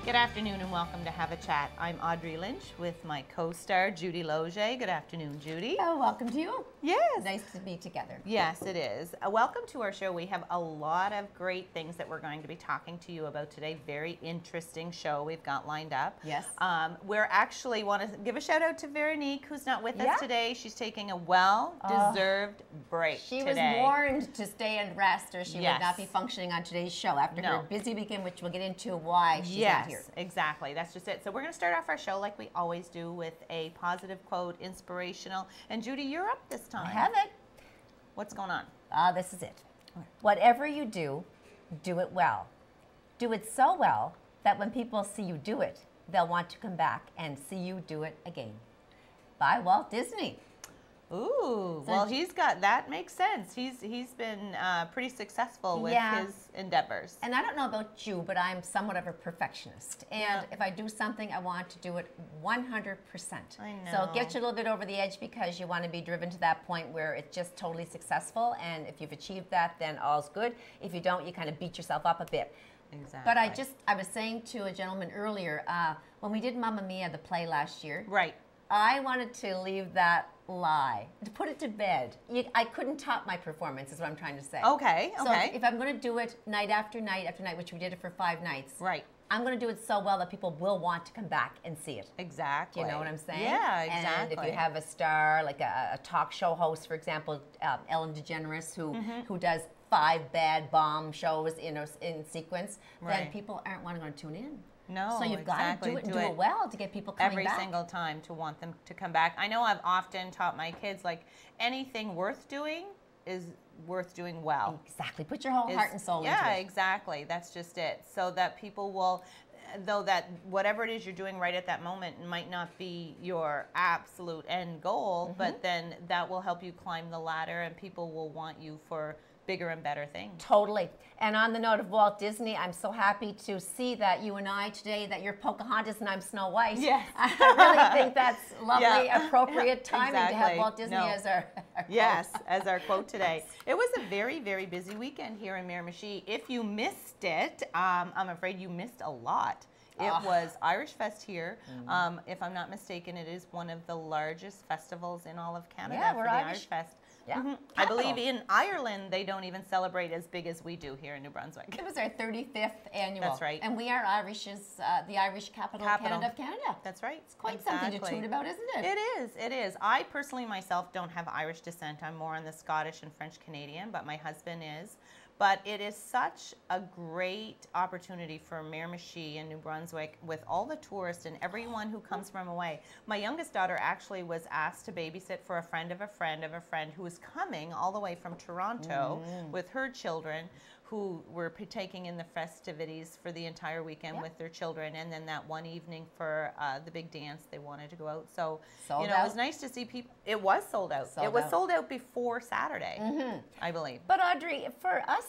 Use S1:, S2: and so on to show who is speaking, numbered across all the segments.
S1: Good afternoon and welcome to Have a Chat. I'm Audrey Lynch with my co-star Judy Loge. Good afternoon, Judy.
S2: Oh, welcome to you.
S1: Yes.
S2: Nice to be together.
S1: Yes, it is. Welcome to our show. We have a lot of great things that we're going to be talking to you about today. Very interesting show we've got lined up.
S2: Yes.
S1: We're actually want to give a shout out to Veronique, who's not with us today. She's taking a well-deserved break
S2: She
S1: today.
S2: was warned to stay and rest or she would not be functioning on today's show after her busy weekend, which we'll get into why she's not here.
S1: Exactly. That's just it. So we're going to start off our show like we always do with a positive quote, inspirational. And Judy, you're up this time.
S2: I have it.
S1: What's going on?
S2: This is it. Whatever you do, do it well. Do it so well that when people see you do it, they'll want to come back and see you do it again. By Walt Disney.
S1: Ooh, well, he's got, that makes sense. He's been pretty successful with his endeavors.
S2: And I don't know about you, but I'm somewhat of a perfectionist. And if I do something, I want to do it 100%.
S1: I know.
S2: So it gets you a little bit over the edge because you want to be driven to that point where it's just totally successful. And if you've achieved that, then all's good. If you don't, you kind of beat yourself up a bit.
S1: Exactly.
S2: But I was saying to a gentleman earlier, when we did Mamma Mia, the play last year.
S1: Right.
S2: I wanted to leave that lie, to put it to bed. I couldn't top my performance, is what I'm trying to say.
S1: Okay,
S2: So if I'm going to do it night after night after night, which we did it for 5 nights,
S1: right,
S2: I'm going to do it so well that people will want to come back and see it.
S1: Exactly.
S2: You know what I'm saying?
S1: Yeah, exactly.
S2: And if you have a star, like a talk show host, for example, Ellen DeGeneres, who does 5 bad bomb shows in sequence, then people aren't going to tune in.
S1: No,
S2: so you've got to do it and do it well to get people coming back.
S1: Every single time to want them to come back. I know I've often taught my kids, like, anything worth doing is worth doing well.
S2: Exactly. Put your whole heart and soul into it.
S1: Yeah, exactly. That's just it. So that people will, though that whatever it is you're doing right at that moment might not be your absolute end goal, but then that will help you climb the ladder and people will want you for bigger and better things.
S2: Totally. And on the note of Walt Disney, I'm so happy to see that you and I today, that you're Pocahontas and I'm Snow White.
S1: Yes.
S2: I really think that's lovely, appropriate timing to have Walt Disney as our quote.
S1: Yes, as our quote today. It was a very, very busy weekend here in Miramichi. If you missed it, I'm afraid you missed a lot. It was Irish Fest here. If I'm not mistaken, it is one of the largest festivals in all of Canada for the Irish Fest.
S2: Yeah.
S1: I believe in Ireland, they don't even celebrate as big as we do here in New Brunswick.
S2: It was our 35th annual.
S1: That's right.
S2: And we are the Irish capital of Canada.
S1: That's right.
S2: It's quite something to toot about, isn't it?
S1: It is. It is. I personally myself don't have Irish descent. I'm more on the Scottish and French Canadian, but my husband is. But it is such a great opportunity for Miramichi and New Brunswick with all the tourists and everyone who comes from away. My youngest daughter actually was asked to babysit for a friend of a friend of a friend who was coming all the way from Toronto with her children, who were partaking in the festivities for the entire weekend with their children, and then that one evening for the big dance, they wanted to go out. So, it was nice to see people. It was sold out. It was sold out before Saturday, I believe.
S2: But Audrey, for us,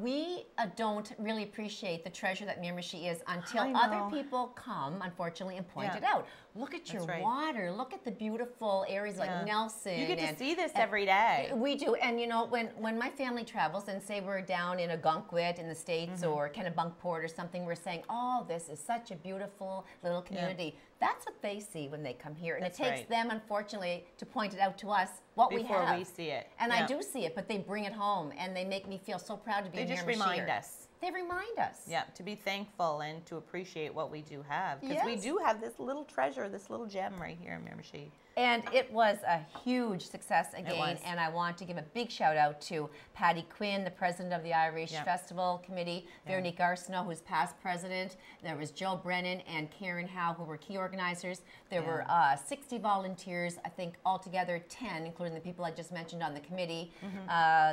S2: we don't really appreciate the treasure that Miramichi is until other people come, unfortunately, and point it out. Look at your water. Look at the beautiful areas like Nelson.
S1: You get to see this every day.
S2: We do. And, when my family travels, and say we're down in Algonquin in the States or Kennebunkport or something, we're saying, oh, this is such a beautiful little community. That's what they see when they come here. And it takes them, unfortunately, to point it out to us what we have.
S1: Before we see it.
S2: And I do see it, but they bring it home, and they make me feel so proud to be a Miramichier.
S1: They just remind us.
S2: They remind us.
S1: Yeah, to be thankful and to appreciate what we do have. Because we do have this little treasure, this little gem right here in Miramichi.
S2: And it was a huge success again, and I want to give a big shout out to Patty Quinn, the president of the Irish Festival Committee, Veronique Arsenault, who's past president. There was Joe Brennan and Karen Howe, who were key organizers. There were 60 volunteers, I think altogether 10, including the people I just mentioned on the committee.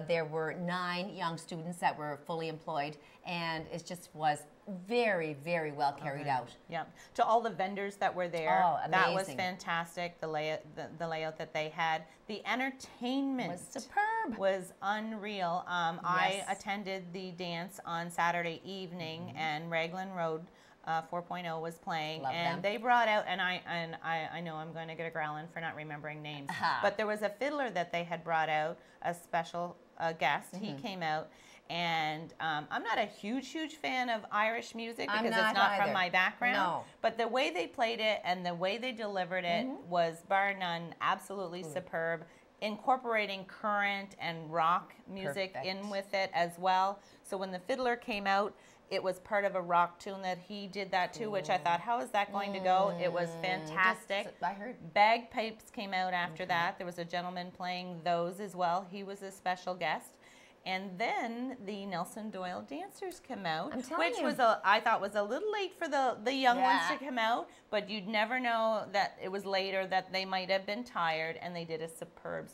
S2: There were 9 young students that were fully employed, and it just was very, very well carried out.
S1: Yeah. To all the vendors that were there, that was
S2: amazing.
S1: Fantastic. The layout that they had, the entertainment
S2: was superb.
S1: Was unreal. I attended the dance on Saturday evening, and Raglan Road 4.0 was playing.
S2: Love
S1: and
S2: them.
S1: they brought out, and I know I'm going to get a growling for not remembering names, but there was a fiddler that they had brought out, a special guest. He came out. And I'm not a huge fan of Irish music because
S2: not
S1: it's not
S2: either.
S1: from my background.
S2: No.
S1: But the way they played it and the way they delivered it was, bar none, absolutely superb, incorporating current and rock music in with it as well. So when the fiddler came out, it was part of a rock tune that he did that too, which I thought, how is that going to go? It was fantastic.
S2: I heard.
S1: Bagpipes came out after that. There was a gentleman playing those as well. He was a special guest. And then the Nelson Doyle dancers come out, which was I thought was a little late for the young ones to come out, but you'd never know that it was later that they might have been tired, and they did a superb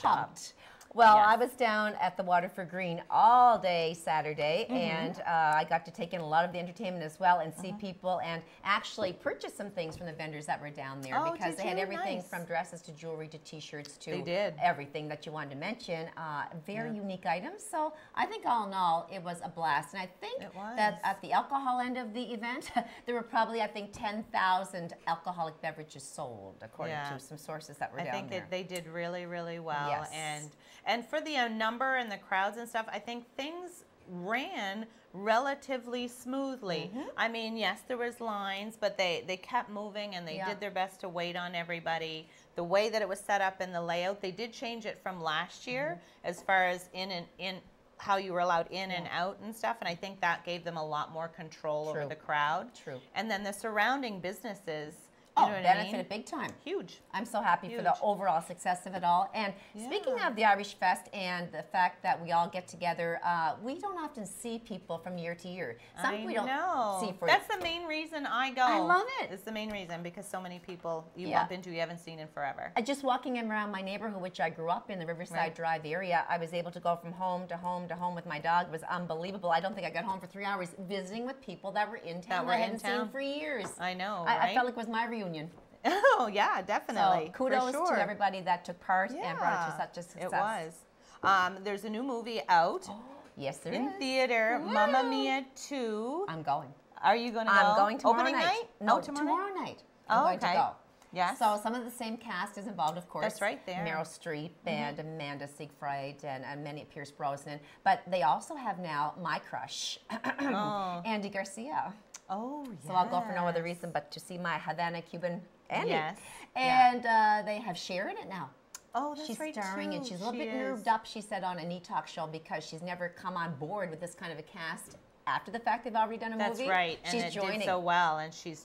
S1: job.
S2: Well, I was down at the Waterford Green all day Saturday, and I got to take in a lot of the entertainment as well and see people and actually purchase some things from the vendors that were down there because they had everything from dresses to jewelry to T-shirts to everything that you wanted to mention. Very unique items. So I think all in all, it was a blast. And I think that at the alcohol end of the event, there were probably, I think, 10,000 alcoholic beverages sold, according to some sources that were down there.
S1: I think they did really well. And for the number and the crowds and stuff, I think things ran relatively smoothly. I mean, yes, there was lines, but they kept moving and they did their best to wait on everybody. The way that it was set up in the layout, they did change it from last year as far as in how you were allowed in and out and stuff, and I think that gave them a lot more control over the crowd. And then the surrounding businesses, you know what
S2: benefited big time.
S1: Huge.
S2: I'm so happy for the overall success of it all. And speaking of the Irish Fest and the fact that we all get together, we don't often see people from year to year. Some we don't see for
S1: That's the main reason I go.
S2: I love it.
S1: It's the main reason because so many people you bump into you haven't seen in forever.
S2: Just walking around my neighborhood, which I grew up in, the Riverside Drive area, I was able to go from home to home to home with my dog. It was unbelievable. I don't think I got home for 3 hours visiting with people that were in town that I hadn't seen for years.
S1: I know,
S2: I felt like it was my reunion.
S1: Oh, yeah, definitely.
S2: So kudos to everybody that took part and brought it to such a success.
S1: It was. There's a new movie out.
S2: Yes, there
S1: in theater, Mamma Mia 2.
S2: I'm going.
S1: Are you going to go?
S2: I'm going tomorrow
S1: Opening night?
S2: No, tomorrow night. I'm going to go.
S1: Yes.
S2: So some of the same cast is involved, of course.
S1: That's right there.
S2: Meryl Streep and Amanda Seyfried and many Pierce Brosnan. But they also have now my crush, Andy Garcia.
S1: Oh, yes.
S2: So I'll go for no other reason but to see my Havana Cuban Andy.
S1: Yes.
S2: And they have Cher in it now.
S1: Oh, that's right,
S2: she's starring, and she's a little bit nerved up, she said, on a NE-Talk show because she's never come on board with this kind of a cast. After the fact, they've already done a movie.
S1: That's right, and
S2: she's joining.
S1: Did so well, and she's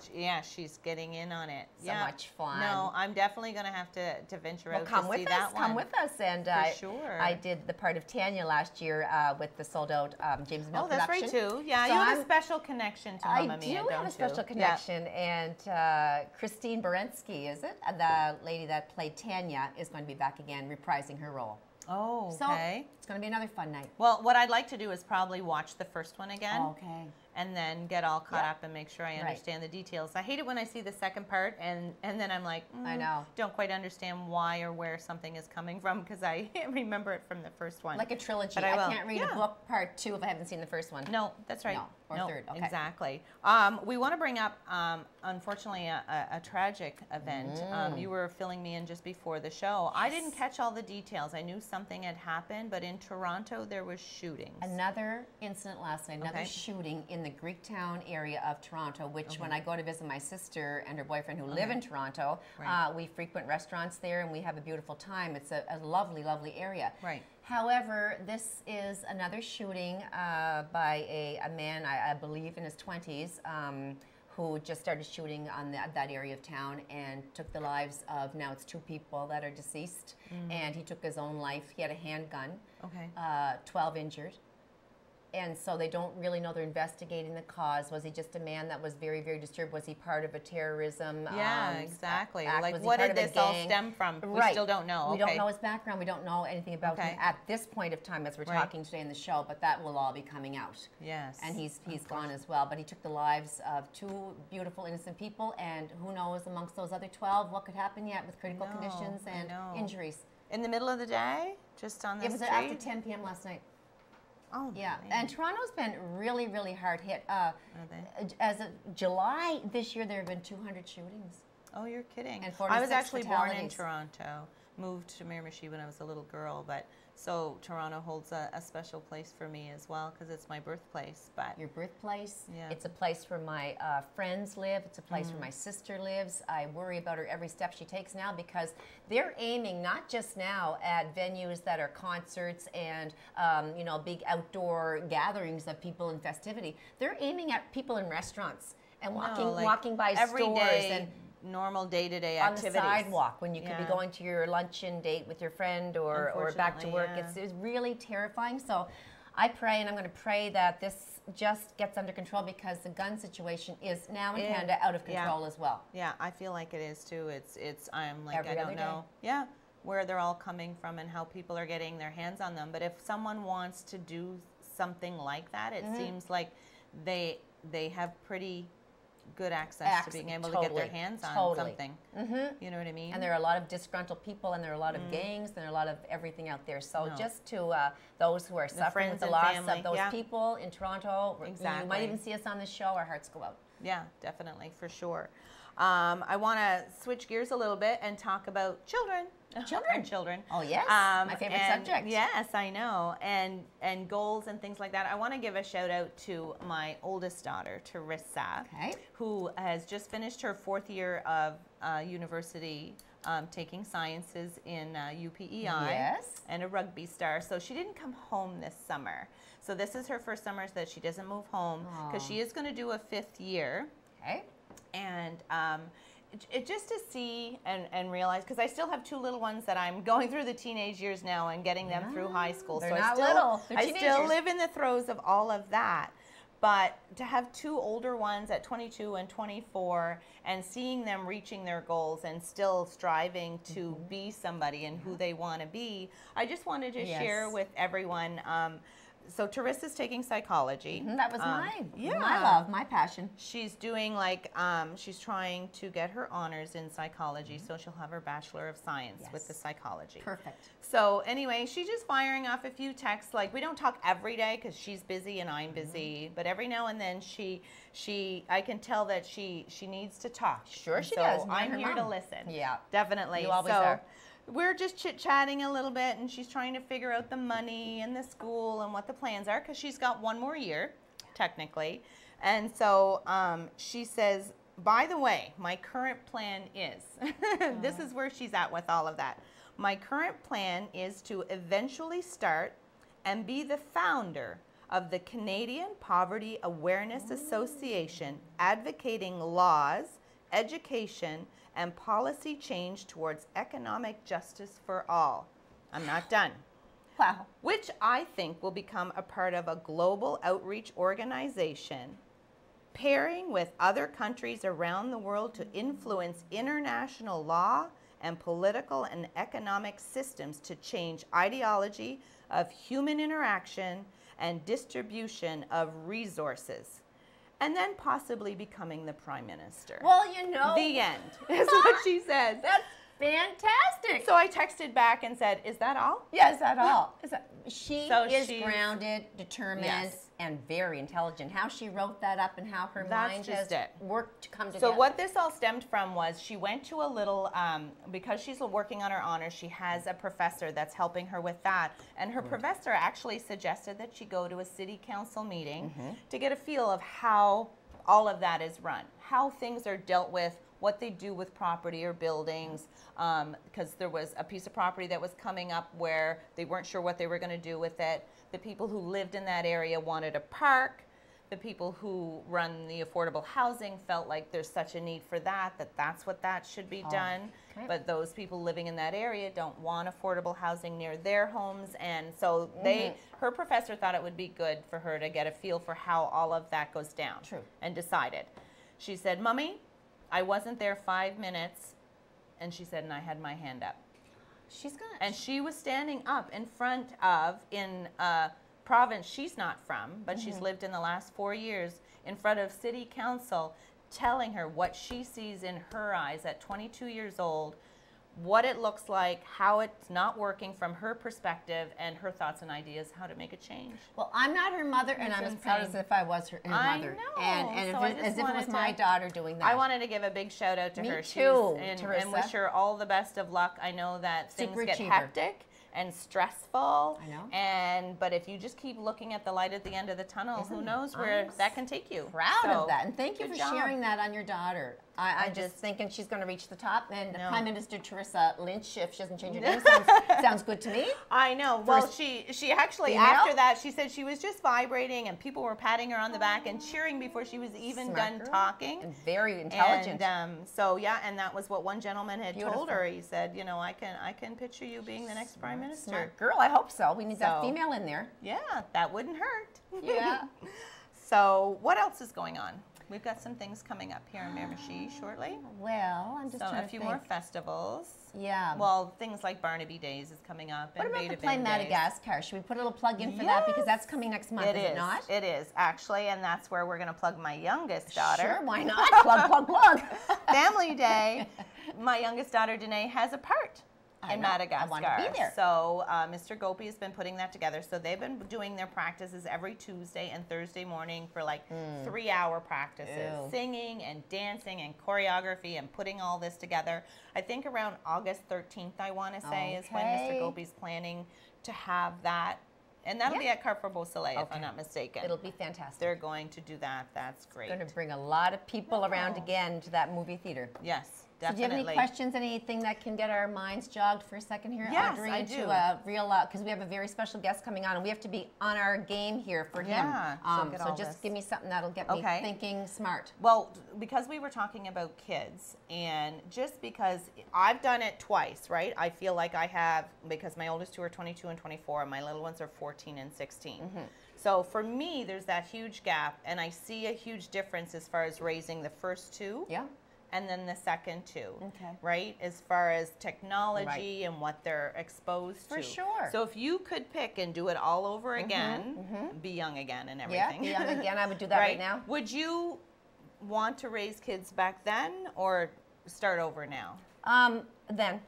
S1: getting in on it.
S2: So much fun.
S1: No, I'm definitely going to have to venture out to see that one.
S2: Come with us, and I did the part of Tanya last year with the sold-out James Mill production.
S1: Oh, that's right too. Yeah, so you have a special connection to Mamma Mia,
S2: I do have a special connection, and Christine Baranski, is it? The lady that played Tanya is going to be back again, reprising her role.
S1: Oh, okay.
S2: So it's going to be another fun night.
S1: Well, what I'd like to do is probably watch the first one again.
S2: Okay.
S1: And then get all caught up and make sure I understand the details. I hate it when I see the second part and then I'm like,
S2: I know.
S1: Don't quite understand why or where something is coming from because I remember it from the first one.
S2: Like a trilogy. But I can't read a book part 2 if I haven't seen the first one.
S1: No, that's right.
S2: No, or third. Okay.
S1: Exactly. We want to bring up, unfortunately, a tragic event. You were filling me in just before the show. Yes. I didn't catch all the details. I knew something had happened, but in Toronto there was shootings.
S2: Another incident last night, another shooting in the Greektown area of Toronto, which when I go to visit my sister and her boyfriend who live in Toronto, we frequent restaurants there and we have a beautiful time. It's a lovely, lovely area.
S1: Right.
S2: However, this is another shooting by a man, I believe in his 20s, who just started shooting on that area of town and took the lives of, now it's 2 people that are deceased, and he took his own life. He had a handgun, 12 injured. And so they don't really know. They're investigating the cause. Was he just a man that was very, very disturbed? Was he part of a terrorism
S1: exactly.
S2: act?
S1: Like,
S2: was he
S1: what
S2: part
S1: did
S2: of a
S1: this all
S2: gang?
S1: stem from?
S2: Right.
S1: We still don't know.
S2: We don't know his background. We don't know anything about him at this point of time as we're talking today in the show, but that will all be coming out.
S1: Yes.
S2: And he's gone as well. But he took the lives of 2 beautiful, innocent people, and who knows amongst those other 12 what could happen yet with critical conditions and injuries.
S1: In the middle of the day? Just on the street?
S2: It was after 10 p.m. last night.
S1: Oh,
S2: yeah, and Toronto's been really, really hard hit. As of July this year, there have been 200 shootings.
S1: Oh, you're kidding.
S2: And
S1: I was
S2: 46
S1: actually born in
S2: fatalities.
S1: Toronto. moved to Miramichi when I was a little girl, but so Toronto holds a special place for me as well because it's my birthplace. But
S2: your birthplace,
S1: yeah.
S2: It's a place where my friends live. It's a place where my sister lives. I worry about her every step she takes now because they're aiming not just now at venues that are concerts and you know, big outdoor gatherings of people in festivity. They're aiming at people in restaurants and walking by stores and
S1: normal day-to-day activities.
S2: On the sidewalk when you could be going to your luncheon date with your friend or back to work. It's really terrifying. So I pray, and I'm going to pray that this just gets under control because the gun situation is now in Canada out of control as well.
S1: Yeah, I feel like it is too. I'm like, I don't know. Yeah, where they're all coming from and how people are getting their hands on them. But if someone wants to do something like that, it seems like they have pretty good access to being able to get their hands on something. You know what I mean?
S2: And there are a lot of disgruntled people, and there are a lot of gangs, and there are a lot of everything out there. So just to those who are suffering with the loss of those people in Toronto, you might even see us on this show, our hearts go out.
S1: Yeah, definitely, for sure. I want to switch gears a little bit and talk about children. Children.
S2: Oh, yes. My favorite subject.
S1: Yes, I know. And goals and things like that. I want to give a shout out to my oldest daughter, Teresa, who has just finished her 4th year of university taking sciences in UPEI and a rugby star. So she didn't come home this summer. So this is her first summer that she doesn't move home because she is going to do a 5th year. And it just to see and realize, because I still have 2 little ones that I'm going through the teenage years now and getting them through high school.
S2: They're not little. They're
S1: I still live in the throes of all of that. But to have 2 older ones at 22 and 24 and seeing them reaching their goals and still striving to be somebody and who they want to be, I just wanted to share with everyone. So Teresa's taking psychology.
S2: That was my love, my passion.
S1: She's doing she's trying to get her honors in psychology, so she'll have her Bachelor of Science with the psychology.
S2: Perfect.
S1: So anyway, she's just firing off a few texts. Like, we don't talk every day because she's busy and I'm busy, but every now and then I can tell that she needs to talk.
S2: Sure, she does.
S1: I'm here to listen.
S2: Yeah,
S1: definitely.
S2: You always are.
S1: We're just chit-chatting a little bit, and she's trying to figure out the money and the school and what the plans are, because she's got 1 more year, technically. And so she says, by the way, my current plan is, this is where she's at with all of that. My current plan is to eventually start and be the founder of the Canadian Poverty Awareness Association, advocating laws, education, and policy change towards economic justice for all. I'm not done.
S2: Wow.
S1: Which I think will become a part of a global outreach organization, pairing with other countries around the world to influence international law and political and economic systems to change ideology of human interaction and distribution of resources. And then possibly becoming the Prime Minister.
S2: Well, you know.
S1: The end, is what she says.
S2: That's fantastic.
S1: So I texted back and said, is that all?
S2: Yes, that's all. She is grounded, determined,
S1: Yes.
S2: and very intelligent. How she wrote that up and how her mind has worked to come together.
S1: So what this all stemmed from was she went to a little, because she's working on her honors, she has a professor that's helping her with that. And her professor actually suggested that she go to a city council meeting to get a feel of how all of that is run, how things are dealt with, what they do with property or buildings, because there was a piece of property that was coming up where they weren't sure what they were going to do with it. The people who lived in that area wanted a park. The people who run the affordable housing felt like there's such a need for that's what that should be done. Okay. But those people living in that area don't want affordable housing near their homes. And so her professor thought it would be good for her to get a feel for how all of that goes down.
S2: True. And
S1: decided. She said, Mummy, I wasn't there 5 minutes, and she said, and I had my hand up. And she was standing up in front of, in a province she's not from, but she's lived in the last 4 years, in front of city council, telling her what she sees in her eyes at 22 years old, what it looks like, how it's not working from her perspective, and her thoughts and ideas how to make a change.
S2: Well, I'm not her mother, and I'm as proud as if I was her mother.
S1: I know.
S2: And
S1: so
S2: as if it was my daughter doing that.
S1: I wanted to give a big shout out to her.
S2: Me too,
S1: and wish her all the best of luck. I know that things get
S2: achiever.
S1: hectic and stressful.
S2: I know.
S1: But if you just keep looking at the light at the end of the tunnel, who knows where that can take you.
S2: Proud of that, and thank you for
S1: job.
S2: sharing that on your daughter. I'm just thinking she's going to reach the top, and Prime Minister Teresa Lynch, if she doesn't change her name, sounds good to me.
S1: I know. Well, she actually, after that, she said she was just vibrating, and people were patting her on the back and cheering before she was even done talking.
S2: And very intelligent.
S1: And so, yeah, and that was what one gentleman had told her. He said, you know, I can picture you being the next Prime Minister.
S2: Smart girl, I hope so. We need that female in there.
S1: Yeah, that wouldn't hurt.
S2: Yeah.
S1: So what else is going on? We've got some things coming up here in Miramichi shortly.
S2: Well, I'm just trying to think.
S1: A few more festivals.
S2: Yeah.
S1: Well, things like Barnaby Days is coming up.
S2: What about the Play Madagascar? Should we put a little plug in for that? Because that's coming next month, is it not?
S1: It is, actually, and that's where we're going to plug my youngest daughter.
S2: Sure, why not? Plug.
S1: Family Day. My youngest daughter, Danae, has a part in Madagascar.
S2: I want to be there.
S1: So Mr. Gopi has been putting that together. So they've been doing their practices every Tuesday and Thursday morning for like 3-hour practices, singing and dancing and choreography and putting all this together. I think around August 13th, I want to say, is when Mr. Gopi's planning to have that. And that'll be at Carrefour Beau Soleil, if I'm not mistaken.
S2: It'll be fantastic.
S1: They're going to do that. That's great.
S2: It's going to bring a lot of people around again to that movie theater.
S1: Yes.
S2: So do you have any questions, anything that can get our minds jogged for a second here?
S1: Yes,
S2: Audrey,
S1: I do.
S2: Because we have a very special guest coming on, and we have to be on our game here for him. So just give me something that'll get me thinking smart.
S1: Well, because we were talking about kids, and just because I've done it twice, right? I feel like I have, because my oldest two are 22 and 24, and my little ones are 14 and 16. So for me, there's that huge gap, and I see a huge difference as far as raising the first two.
S2: Yeah.
S1: And then the second two, right? As far as technology and what they're exposed to.
S2: For sure.
S1: So if you could pick and do it all over again, be young again and everything.
S2: Yeah, be young again. I would do that right now.
S1: Would you want to raise kids back then or start over now?
S2: Then,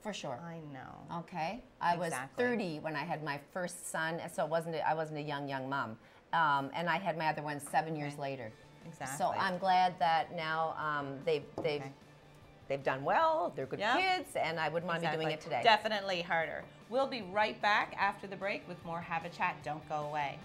S2: for sure.
S1: I know.
S2: Okay. I was 30 when I had my first son, so I wasn't a young mom. And I had my other one 7 years later.
S1: Exactly.
S2: So I'm glad that now they've done well. They're good kids, and I wouldn't want to be doing it today.
S1: Definitely harder. We'll be right back after the break with more Have a Chat. Don't go away.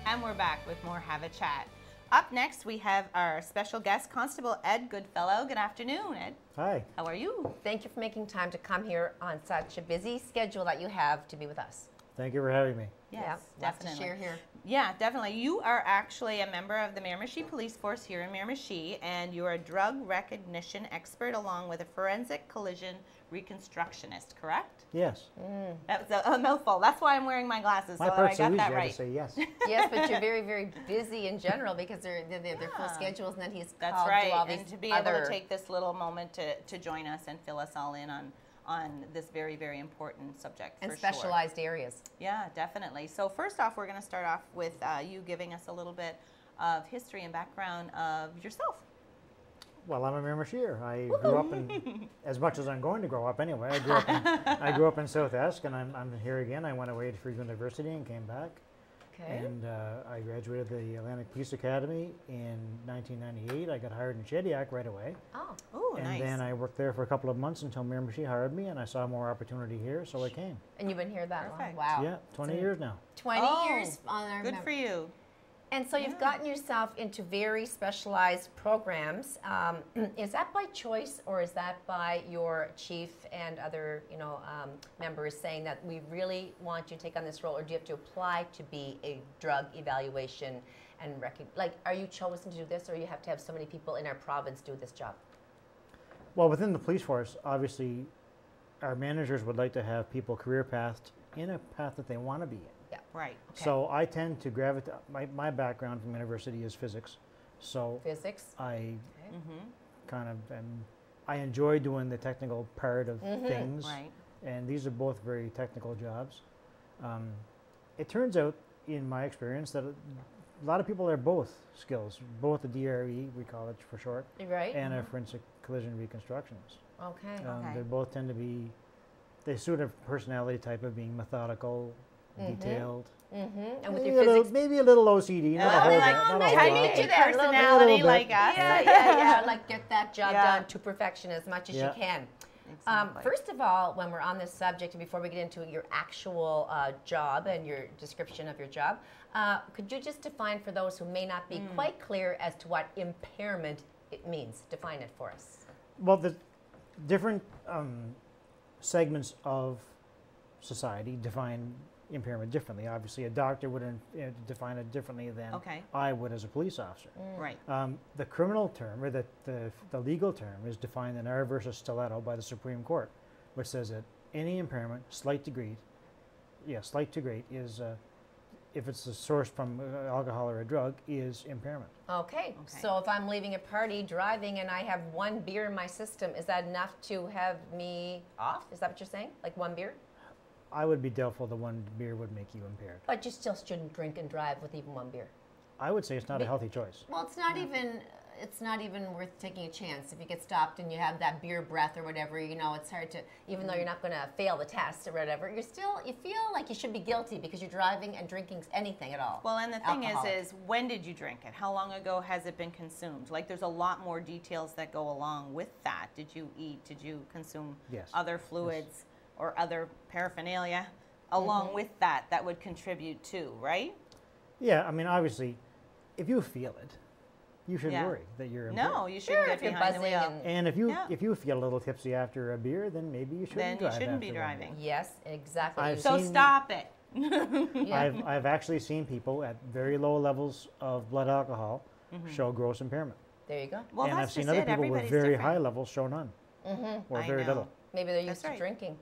S1: And we're back with more Have a Chat. Up next, we have our special guest, Constable Ed Goodfellow. Good afternoon, Ed.
S3: Hi.
S1: How are you?
S2: Thank you for making time to come here on such a busy schedule that you have to be with us.
S3: Thank you for having me.
S1: Yes,
S2: definitely. Lots to share here.
S1: Yeah, definitely. You are actually a member of the Miramichi Police Force here in Miramichi, and you're a drug recognition expert along with a forensic collision reconstructionist, correct?
S3: Yes.
S1: That was a mouthful. That's why I'm wearing my glasses, so that I got that right.
S3: To say yes.
S2: Yes, but you're very, very busy in general because they're full schedules, and then he's called to all these
S1: and to be able to take this little moment to join us and fill us all in on this very, very important subject.
S2: And specialized areas.
S1: Yeah, definitely. So first off, we're going to start off with you giving us a little bit of history and background of yourself.
S3: Well, I'm a Miramichier. I grew up in, as much as I'm going to grow up anyway, I grew up in South Esk, and I'm here again. I went away for university and came back.
S2: Okay.
S3: And I graduated the Atlantic Police Academy in 1998. I got hired in Shediac right away.
S2: Oh,
S1: nice.
S3: And then I worked there for a couple of months until Miramichi hired me, and I saw more opportunity here, so I came.
S2: And you've been here that long?
S1: Perfect.
S2: Wow.
S3: Yeah, 20 years now.
S2: 20 years on our
S1: Good for you.
S2: And so you've gotten yourself into very specialized programs. Is that by choice, or is that by your chief and other, members saying that we really want you to take on this role, or do you have to apply to be a drug evaluation and are you chosen to do this, or you have to have so many people in our province do this job?
S3: Well, within the police force, obviously, our managers would like to have people career pathed in a path that they want to be in.
S2: Yeah.
S1: Right.
S2: Okay.
S3: So I tend to gravitate. My background from university is physics, so
S2: Physics.
S3: I kind of I enjoy doing the technical part of things,
S1: Right.
S3: and these are both very technical jobs. It turns out, in my experience, that a lot of people are both skills, both a DRE, we call it for short,
S2: Right.
S3: and a forensic collision reconstructionist.
S2: Okay.
S3: They both tend to be, they suit a personality type of being methodical, detailed.
S2: And with
S3: Maybe
S2: your physics.
S3: Maybe a little OCD, not a whole lot. Not a
S2: nice
S3: whole
S2: to
S3: lot.
S2: meet you there.
S1: Personality
S3: bit.
S1: like us.
S2: Yeah. Like get that job
S1: Yeah.
S2: done to perfection as much as
S3: Yeah.
S2: you can.
S1: Exactly.
S2: First of all, when we're on this subject, and before we get into your actual job and your description of your job, could you just define for those who may not be quite clear as to what impairment it means? Define it for us.
S3: Well, the different segments of society define impairment differently. Obviously, a doctor would define it differently than I would as a police officer.
S1: Right.
S3: The criminal term, or the legal term, is defined in R versus Stiletto by the Supreme Court, which says that any impairment, slight to great, is, if it's a source from alcohol or a drug, is impairment.
S2: Okay. So if I'm leaving a party driving and I have one beer in my system, is that enough to have me off? Is that what you're saying? Like one beer?
S3: I would be doubtful that one beer would make you impaired.
S2: But you still shouldn't drink and drive with even one beer.
S3: I would say it's not a healthy choice.
S2: Well, it's not even worth taking a chance. If you get stopped and you have that beer breath or whatever, it's hard to, even though you're not going to fail the test or whatever, you feel like you should be guilty because you're driving and drinking anything at all.
S1: Well, and the thing
S2: Alcoholic.
S1: is when did you drink it? How long ago has it been consumed? Like, there's a lot more details that go along with that. Did you eat? Did you consume other fluids or other paraphernalia along with that would contribute too, right?
S3: Yeah, I mean, obviously, if you feel it, you shouldn't worry that you're impaired.
S1: No, you shouldn't get
S2: if you're
S1: behind the
S2: buzzing
S1: wheel.
S3: And if you feel a little tipsy after a beer, then maybe you shouldn't drive.
S1: Then you shouldn't be
S3: after one
S1: driving.
S2: Yes, exactly.
S3: I've
S1: So
S3: seen-
S1: stop it.
S3: I've actually seen people at very low levels of blood alcohol show gross impairment.
S2: There you go.
S1: Well,
S3: And
S1: that's
S3: I've seen
S1: just
S3: other
S1: it.
S3: people with
S1: Everybody's
S3: very
S1: different.
S3: high levels show none, or
S1: I
S3: very
S1: know.
S3: little.
S2: Maybe they're used
S1: That's
S2: to
S1: right.
S2: drinking.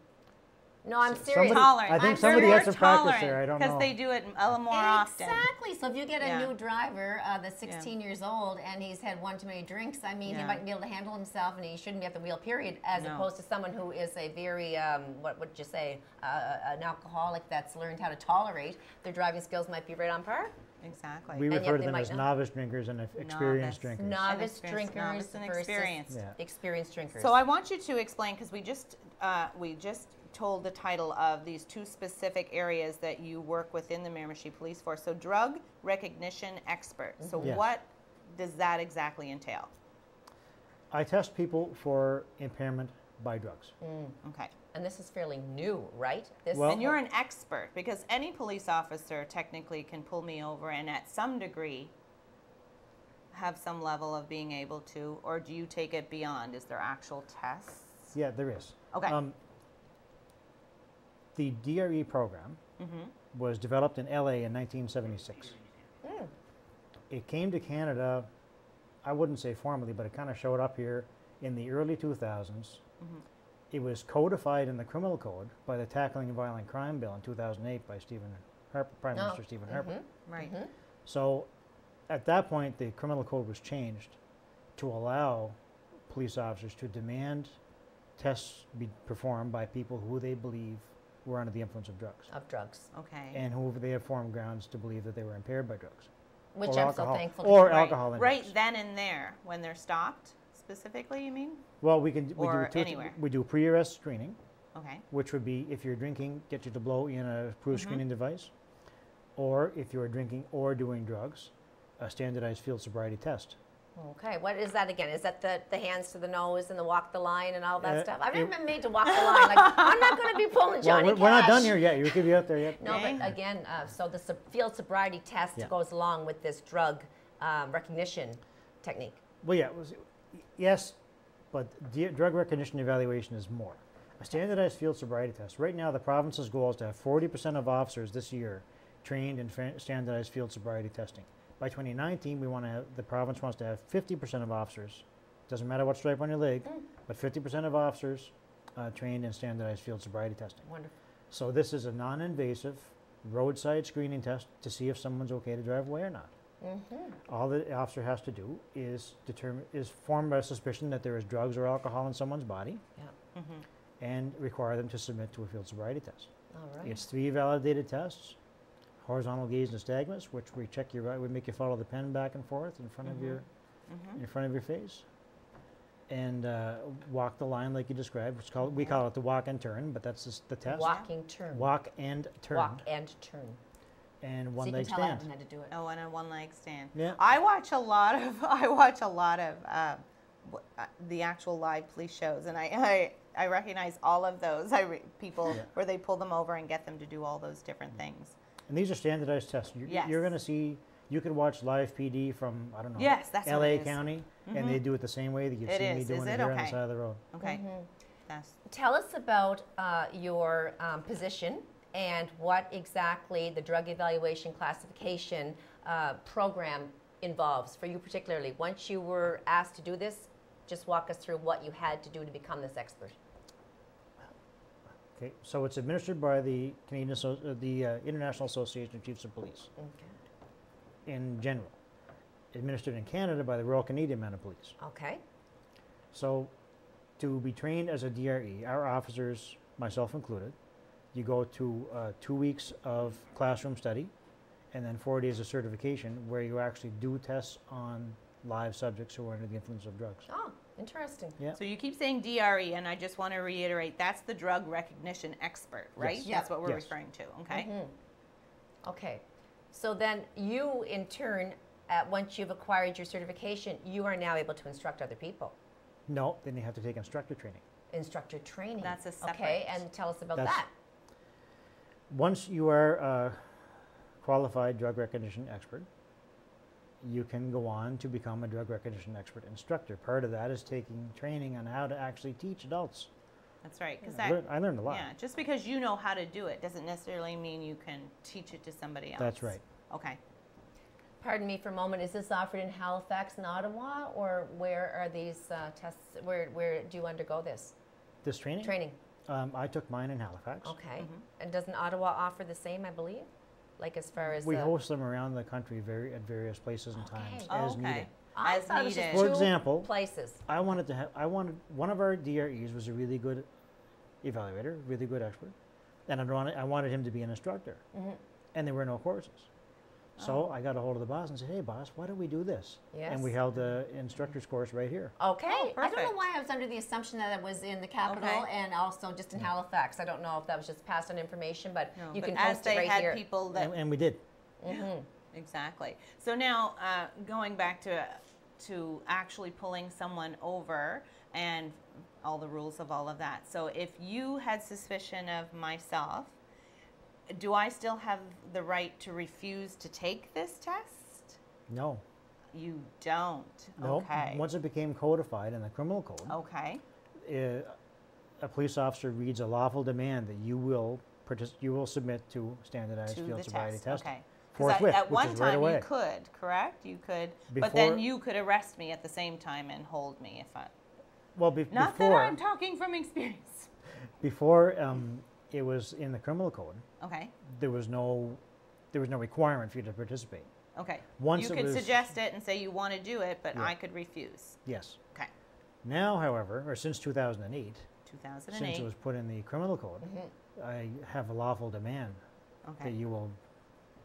S2: No, I'm serious.
S3: Somebody-
S1: Tolerant.
S3: I think
S1: I'm
S3: somebody
S1: sure
S3: has
S1: they're
S3: some practice
S1: tolerant
S3: there, I don't
S1: because
S3: know.
S1: they do it a little more often.
S2: Exactly. So if you get a
S1: Yeah.
S2: new driver that's 16 years old and he's had one too many drinks, I mean, he might be able to handle himself and he shouldn't be at the wheel, period, as opposed to someone who is a very, what would you say, an alcoholic that's learned how to tolerate. Their driving skills might be right on par.
S1: Exactly.
S3: We
S2: And
S3: refer
S2: yet
S3: to
S2: they
S3: them
S2: might
S3: as
S2: not.
S3: novice drinkers and experienced
S1: Novice.
S3: drinkers.
S2: Novice
S1: Inexperienced,
S2: drinkers
S1: novice and
S2: versus
S1: experienced.
S3: Yeah.
S2: experienced drinkers.
S1: So I want you to explain, because we just told the title of these two specific areas that you work within the Miramichi Police Force. So drug recognition expert. So
S3: Yes.
S1: what does that exactly entail?
S3: I test people for impairment by drugs.
S1: Okay.
S2: And this is fairly new, right? This
S3: Well-
S1: And you're an expert, because any police officer technically can pull me over and at some degree have some level of being able to, or do you take it beyond? Is there actual tests?
S3: Yeah, there is.
S1: Okay.
S3: The DRE program was developed in LA in 1976. It came to Canada, I wouldn't say formally, but it kind of showed up here in the early 2000s. It was codified in the criminal code by the Tackling Violent Crime Bill in 2008 by Prime Minister Stephen Harper.
S1: Right.
S3: So at that point, the criminal code was changed to allow police officers to demand tests be performed by people who they believe were under the influence of drugs,
S1: Okay.
S3: and who they have formed grounds to believe that they were impaired by drugs.
S2: which
S3: or
S2: I'm
S3: alcohol,
S2: so thankful
S3: or
S2: to.
S3: alcohol and
S1: Right
S3: drugs.
S1: then and there, when they're stopped, specifically, you mean?
S3: Well, we
S1: Or
S3: do
S1: anywhere.
S3: we do pre-arrest screening,
S1: Okay.
S3: which would be if you're drinking, get you to blow in a cruise screening device, or if you're drinking or doing drugs, a standardized field sobriety test
S2: Okay, what is that again? Is that the hands to the nose and the walk the line and all that stuff? I've never been made to walk the line. Like, I'm not going to be pulling Johnny
S3: We're not done here yet. You could be out there yet.
S2: No, but again, so the field sobriety test goes along with this drug recognition technique.
S3: Well, yeah, yes, but drug recognition evaluation is more. A standardized field sobriety test. Right now, the province's goal is to have 40% of officers this year trained in standardized field sobriety testing. By 2019, the province wants to have 50% of officers, doesn't matter what stripe on your leg, but 50% of officers trained in standardized field sobriety testing.
S2: Wonderful.
S3: So this is a non-invasive roadside screening test to see if someone's okay to drive away or not. All the officer has to do is form a suspicion that there is drugs or alcohol in someone's body, and require them to submit to a field sobriety test.
S2: All right.
S3: It's 3 validated tests: horizontal gaze nystagmus, which we check we make you follow the pen back and forth in front of your face, and walk the line like you described. We call it the walk and turn, but that's the test.
S2: Walking turn.
S3: Walk and turn.
S2: Walk and turn.
S3: And one
S2: so
S3: leg
S2: you can tell
S3: stand.
S2: Evan how to do it.
S1: Oh, and a one-leg stand.
S3: Yeah.
S1: I watch a lot of the actual live police shows, and I recognize all of those. People where they pull them over and get them to do all those different things.
S3: And these are standardized tests. You're going to see. You could watch live PD from, I don't know,
S1: yes, that's
S3: LA County, and they do it the same way that you've seen me doing it here on the side of the road.
S1: Okay.
S2: Tell us about your position and what exactly the drug evaluation classification program involves for you particularly. Once you were asked to do this, just walk us through what you had to do to become this expert.
S3: Okay, so it's administered by the International Association of Chiefs of Police.
S2: Okay.
S3: In general, administered in Canada by the Royal Canadian Mounted Police.
S2: Okay.
S3: So, to be trained as a DRE, our officers, myself included, you go to 2 weeks of classroom study, and then 4 days of certification, where you actually do tests on live subjects who are under the influence of drugs.
S2: Oh, interesting.
S3: Yeah.
S1: So you keep saying DRE, and I just want to reiterate, that's the drug recognition expert, right?
S3: Yes.
S1: That's what we're referring to, okay?
S2: Okay. So then you, in turn, once you've acquired your certification, you are now able to instruct other people.
S3: No, then you have to take instructor training.
S2: Instructor training.
S1: That's a separate.
S2: Okay, and tell us about that.
S3: Once you are a qualified drug recognition expert, you can go on to become a drug recognition expert instructor. Part of that is taking training on how to actually teach adults.
S1: That's right.
S3: I learned a lot.
S1: Yeah, just because you know how to do it doesn't necessarily mean you can teach it to somebody else.
S3: That's right.
S1: Okay.
S2: Pardon me for a moment. Is this offered in Halifax and Ottawa, or where are these tests? Where do you undergo this?
S3: This training?
S2: Training.
S3: I took mine in Halifax.
S2: Okay. And doesn't Ottawa offer the same, I believe? Like as far as
S3: we host them around the country at various places and times as needed.
S2: I thought it was just
S3: For
S2: two
S3: example,
S2: places.
S3: I wanted one of our DREs was a really good evaluator, really good expert, and I wanted him to be an instructor, and there were no courses. So I got a hold of the boss and said, "Hey, boss, why don't we do this?"
S2: Yes.
S3: And we held the instructor's course right here.
S2: Okay. I don't
S1: perfect.
S2: know why I was under the assumption that it was in the capital and also just in Halifax. I don't know if that was just passed on information, but you can
S1: as
S2: post it
S1: they
S2: right
S1: had
S2: here.
S1: people that
S3: And we did.
S1: exactly. So now going back to actually pulling someone over and all the rules of all of that. So if you had suspicion of myself, do I still have the right to refuse to take this test?
S3: No.
S1: You don't.
S3: No.
S1: Okay.
S3: Once it became codified in the criminal code,
S1: Okay.
S3: A police officer reads a lawful demand that you will submit to standardized
S1: To
S3: field
S1: the
S3: sobriety
S1: test.
S3: testing.
S1: Okay.
S3: Forthwith,
S1: Because at
S3: which
S1: one
S3: is right
S1: time
S3: away.
S1: you could, correct? You could, but
S3: Before-
S1: then you could arrest me at the same time and hold me if I.
S3: Well,
S1: Not that I'm talking from experience.
S3: before it was in the criminal code,
S1: Okay.
S3: there was no requirement for you to participate.
S1: Okay.
S3: Once
S1: you
S3: it
S1: could
S3: was-
S1: suggest it and say you want to do it, but
S3: Yeah.
S1: I could refuse.
S3: Yes.
S1: Okay.
S3: Now, however, or since 2008,
S1: 2008.
S3: since it was put in the criminal code, I have a lawful demand
S1: okay.
S3: that you will.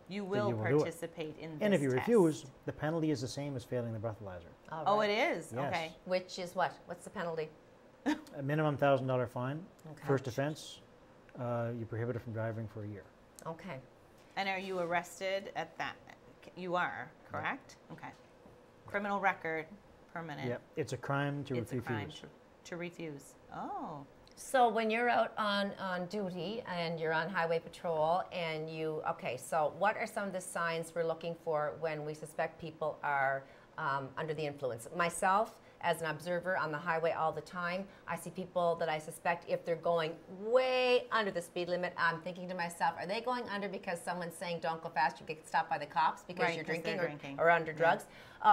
S1: You will
S3: you will do it.
S1: participate in this
S3: And if you
S1: test.
S3: refuse, the penalty is the same as failing the breathalyzer.
S2: All
S1: Oh,
S2: right.
S1: it is?
S3: Yes.
S1: Okay.
S2: Which is what? What's the penalty?
S3: A minimum $1,000 fine.
S2: Okay.
S3: First offense, you're prohibited from driving for a year.
S2: Okay.
S1: And are you arrested at that? You are, correct? Okay. Criminal record, permanent.
S3: Yeah, it's a crime to
S1: It's a crime
S3: refuse.
S1: to refuse. Oh.
S2: So when you're out on duty and you're on highway patrol and okay, so what are some of the signs we're looking for when we suspect people are under the influence? Myself, as an observer on the highway all the time, I see people that I suspect if they're going way under the speed limit, I'm thinking to myself, are they going under because someone's saying don't go fast, you get stopped by the cops because
S1: Right,
S2: you're
S1: 'cause they're
S2: drinking or under drugs,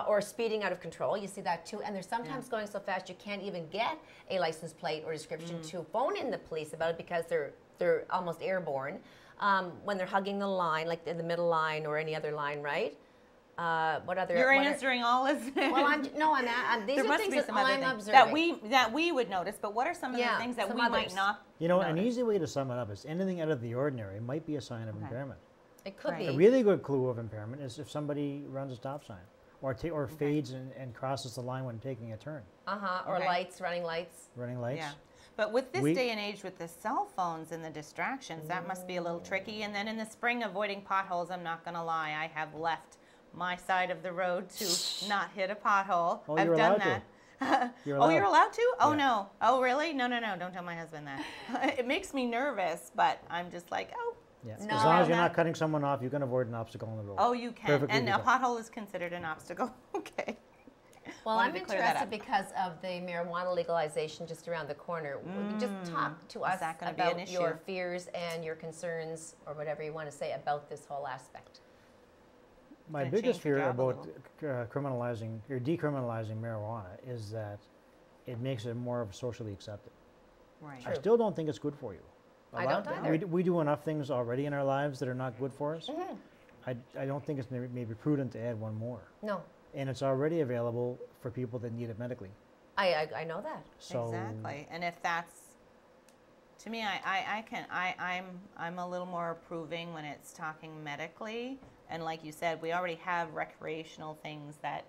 S2: or speeding out of control. You see that too. And they're sometimes going so fast you can't even get a license plate or description to phone in the police about it because they're almost airborne. When they're hugging the line, like in the middle line or any other line, right? What other?
S1: You're answering all, isn't it?
S2: Well, I'm these
S1: there
S2: are
S1: must
S2: things
S1: be
S2: that
S1: some other
S2: I'm
S1: things
S2: observing.
S1: that we would notice, but what are some of the things that we might not
S3: You know, an
S1: notice?
S3: easy way to sum it up is anything out of the ordinary might be a sign of impairment.
S2: It could
S1: Right.
S3: A
S2: be.
S3: really good clue of impairment is if somebody runs a stop sign or fades and crosses the line when taking a turn.
S2: Or
S1: Okay.
S2: lights, running lights.
S3: Running lights.
S1: Yeah. But with this day and age, with the cell phones and the distractions, that must be a little tricky. And then in the spring, avoiding potholes, I'm not going to lie, I have left my side of the road to not hit a pothole.
S3: Oh,
S1: I've
S3: you're
S1: done
S3: allowed to.
S1: that.
S3: You're
S1: Oh, you're allowed to? Oh,
S3: Yeah.
S1: no. Oh, really? No, no, no. Don't tell my husband that. It makes me nervous, but I'm just like, oh.
S3: Yeah.
S2: No,
S3: As long as you're
S1: that-
S3: not cutting someone off, you can avoid an obstacle on the road.
S1: Oh, you can.
S3: Perfectly
S1: And a
S3: legal.
S1: pothole is considered an obstacle. Okay.
S2: Well,
S1: Wanted
S2: I'm
S1: to clear that
S2: interested
S1: up.
S2: because of the marijuana legalization just around the corner. Would you just talk to us
S1: that gonna be an
S2: about your
S1: issue?
S2: fears and your concerns or whatever you want to say about this whole aspect?
S3: My
S1: Gonna
S3: biggest
S1: change your
S3: fear
S1: job a
S3: about criminalizing or decriminalizing marijuana is that it makes it more of socially accepted.
S1: Right.
S3: I
S2: True.
S3: still don't think it's good for you.
S2: I don't either.
S3: We do enough things already in our lives that are not good for us. I don't think it's maybe prudent to add one more.
S2: No,
S3: And it's already available for people that need it medically.
S2: I know that.
S3: So
S1: Exactly. And if that's, to me, I'm a little more approving when it's talking medically. And like you said, we already have recreational things that,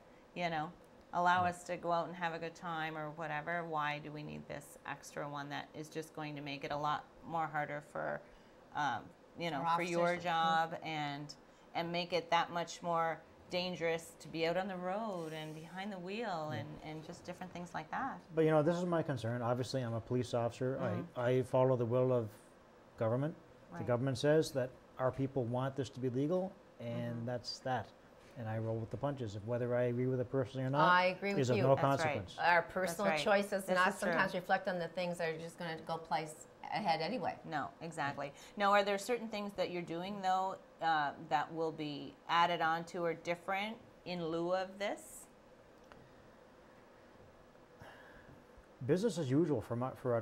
S1: allow us to go out and have a good time or whatever. Why do we need this extra one that is just going to make it a lot more harder for, for your
S2: officers.
S1: job and make it that much more dangerous to be out on the road and behind the wheel and just different things like that.
S3: But this is my concern. Obviously, I'm a police officer.
S1: Mm-hmm.
S3: I follow the will of government. The
S1: Right.
S3: government says that our people want this to be legal, and
S1: Mm-hmm.
S3: that's that. And I roll with the punches. If whether I agree with it personally or not
S2: I agree with
S3: is of
S2: you.
S3: no
S1: That's right.
S3: consequence.
S2: Our personal
S1: right.
S2: choices
S1: This
S2: not
S1: is true.
S2: sometimes reflect on the things that are just going to go place ahead anyway.
S1: No, exactly. No, are there certain things that you're doing though that will be added on to or different in lieu of this?
S3: Business as usual for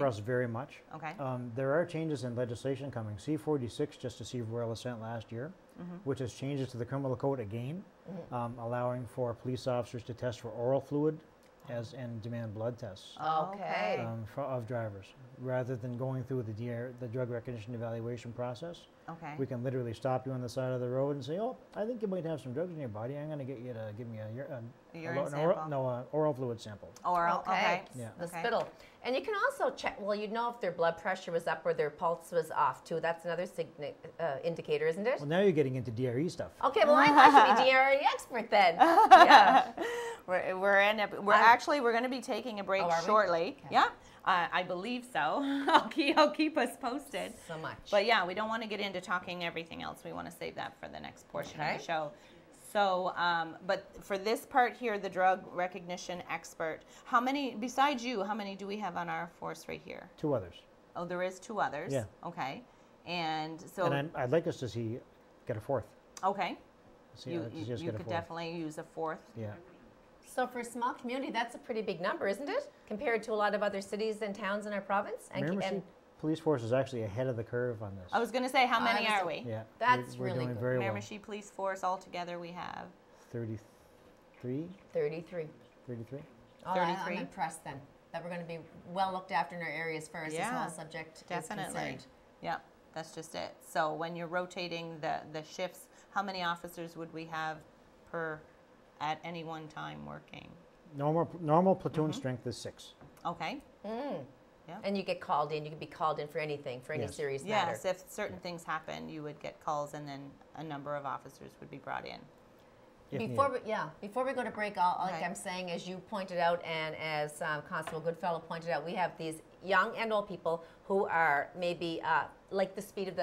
S3: us very much.
S1: Okay.
S3: There are changes in legislation coming. C-46 just received royal assent last year, which has changes to the criminal code again, allowing for police officers to test for oral fluid and demand blood tests
S2: Okay.
S3: of drivers. Rather than going through the drug recognition evaluation process,
S1: Okay.
S3: we can literally stop you on the side of the road and say, oh, I think you might have some drugs in your body. I'm going to get you to give me
S1: Urine sample.
S3: oral fluid sample.
S1: Oral. Okay.
S3: Yeah.
S2: The
S1: Okay.
S2: spittle. And you can also check, well, you'd know if their blood pressure was up or their pulse was off, too. That's another indicator, isn't it?
S3: Well, now you're getting into DRE stuff.
S2: Okay, well, I should be DRE expert then. Yeah.
S1: We're going to be taking a break
S2: Oh, are we?
S1: shortly.
S2: Okay.
S1: Yeah. I believe so. I'll keep us posted.
S2: So much.
S1: But yeah, we don't want to get into talking everything else. We want to save that for the next portion of
S2: Okay.
S1: the show. So, but for this part here, the drug recognition expert, besides you, how many do we have on our force right here?
S3: 2 others.
S1: Oh, there is 2 others.
S3: Yeah.
S1: Okay. And so,
S3: And I'd like us to get a 4th.
S1: okay.
S3: See us
S1: You
S3: get a
S1: could
S3: 4th.
S1: definitely use a 4th.
S3: Yeah.
S2: So for a small community, that's a pretty big number, isn't it? Compared to a lot of other cities and towns in our province?
S3: Miramichi Police Force is actually ahead of the curve on this.
S1: I was going to say, how many
S2: was-
S1: are we?
S3: Yeah.
S2: That's
S3: we're
S2: really
S3: doing
S2: good.
S3: very well.
S1: Miramichi Police Force altogether we have.
S3: 33?
S2: 33.
S3: 33?
S2: Oh,
S1: 33.
S2: I'm impressed then that we're going to be well looked after in our area as far as this
S1: Yeah,
S2: whole subject
S1: Definitely.
S2: is concerned.
S1: Yeah, that's just it. So when you're rotating the shifts, how many officers would we have at any one time working?
S3: Normal platoon strength is 6.
S1: Okay.
S2: And you get called in. You can be called in for anything, for any
S3: Yes.
S2: serious matter.
S1: Yes, if certain things happen, you would get calls and then a number of officers would be brought in.
S2: Before we go to break, like I'm saying, as you pointed out, and as Constable Goodfellow pointed out, we have these young and old people who are maybe like the speed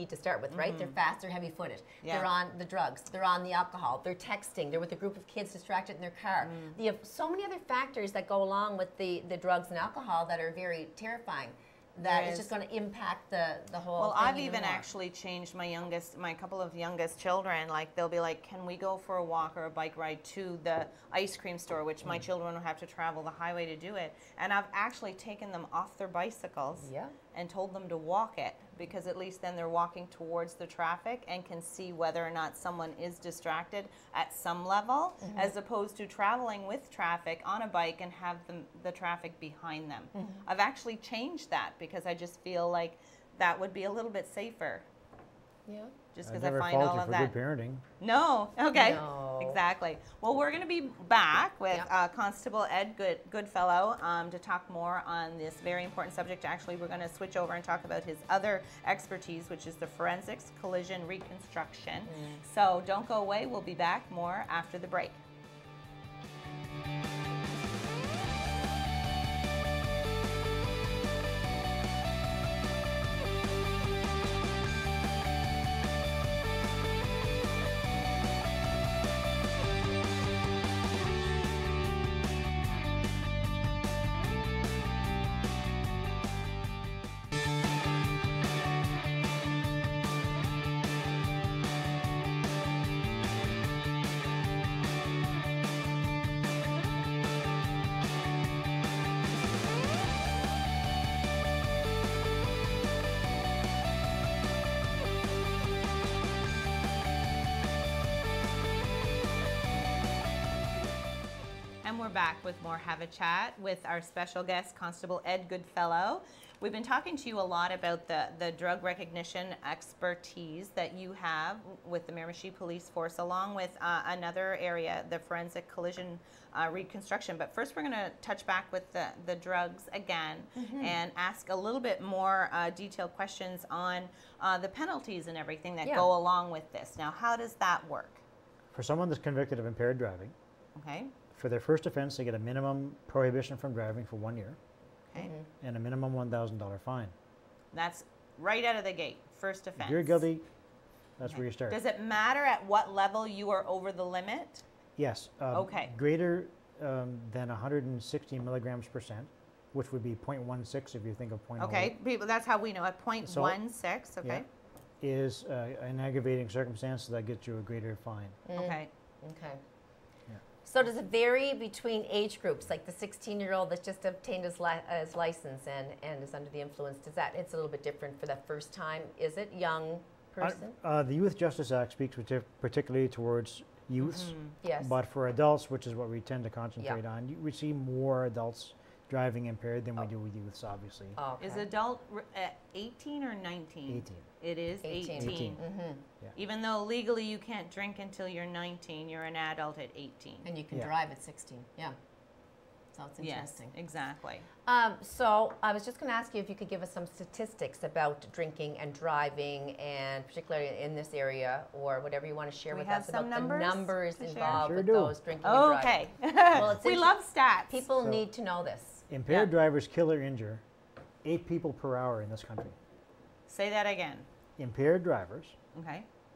S2: to start with, right? They're fast, they're heavy-footed. They're on the drugs, they're on the alcohol, they're texting, they're with a group of kids distracted in their car. You have so many other factors that go along with the drugs and alcohol that are very terrifying. That is just going to impact the whole
S1: Well,
S2: thing
S1: I've
S2: even
S1: even
S2: more.
S1: actually changed my couple of youngest children. Like, they'll be like, can we go for a walk or a bike ride to the ice cream store, which my children will have to travel the highway to do it. And I've actually taken them off their bicycles and told them to walk it, because at least then they're walking towards the traffic and can see whether or not someone is distracted at some level, as opposed to traveling with traffic on a bike and have the traffic behind them. I've actually changed that because I just feel like that would be a little bit safer.
S2: Yeah.
S1: Just because I find all of that.
S3: Good parenting.
S1: No. Okay.
S2: No.
S1: Exactly. Well, we're going to be back with Constable Ed Goodfellow to talk more on this very important subject. Actually, we're going to switch over and talk about his other expertise, which is the forensics collision reconstruction. So don't go away. We'll be back more after the break. And we're back with more Have a Chat with our special guest, Constable Ed Goodfellow. We've been talking to you a lot about the drug recognition expertise that you have with the Miramichi Police Force, along with another area, the forensic collision reconstruction. But first, we're going to touch back with the drugs again and ask a little bit more detailed questions on the penalties and everything that go along with this. Now, how does that work?
S3: For someone that's convicted of impaired driving, for their first offense, they get a minimum prohibition from driving for 1 year and a minimum $1,000 fine.
S1: That's right out of the gate, first offense.
S3: If you're guilty, that's where you start.
S1: Does it matter at what level you are over the limit?
S3: Yes. Greater than 160 milligrams percent, which would be 0.16 if you think of 0.08.
S1: Okay, people, that's how we know it, 0.16, okay.
S3: Is an aggravating circumstance that gets you a greater fine.
S1: Okay.
S2: So does it vary between age groups, like the 16-year-old that's just obtained his license and is under the influence? It's a little bit different for that first time. Is it young person?
S3: The Youth Justice Act speaks particularly towards youths.
S2: Yes.
S3: But for adults, which is what we tend to concentrate on, we see more adults driving impaired than we do with youths, obviously.
S1: Okay. Is adult 18 or 19?
S3: 18.
S1: It is 18. Even though legally you can't drink until you're 19, you're an adult at 18.
S2: And you can drive at 16. Yeah. So it's interesting.
S1: Yes, exactly.
S2: So I was just going to ask you if you could give us some statistics about drinking and driving, and particularly in this area, or whatever you want to share with us about the numbers involved with those drinking and driving.
S1: Well, we love stats.
S2: People need to know this.
S3: Impaired drivers kill or injure 8 people per hour in this country.
S1: Say that again.
S3: Impaired drivers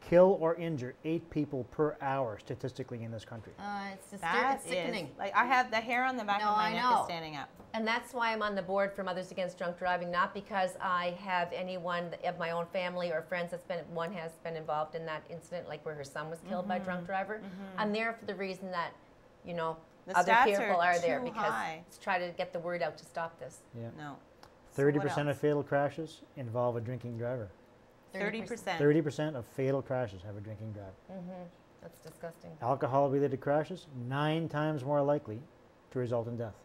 S3: kill or injure 8 people per hour statistically in this country.
S2: It's sickening.
S1: Like, I have the hair on the back of my neck is standing up.
S2: And that's why I'm on the board for Mothers Against Drunk Driving, not because I have anyone of my own family or friends has been involved in that incident, like where her son was killed by a drunk driver. I'm there for the reason that, you know, other people are there because to try to get the word out to stop this.
S3: Yeah.
S1: No.
S3: 30% of fatal crashes involve a drinking driver.
S1: 30%.
S3: 30% of fatal crashes have a drinking driver.
S2: That's disgusting.
S3: Alcohol-related crashes, 9 times more likely to result in death.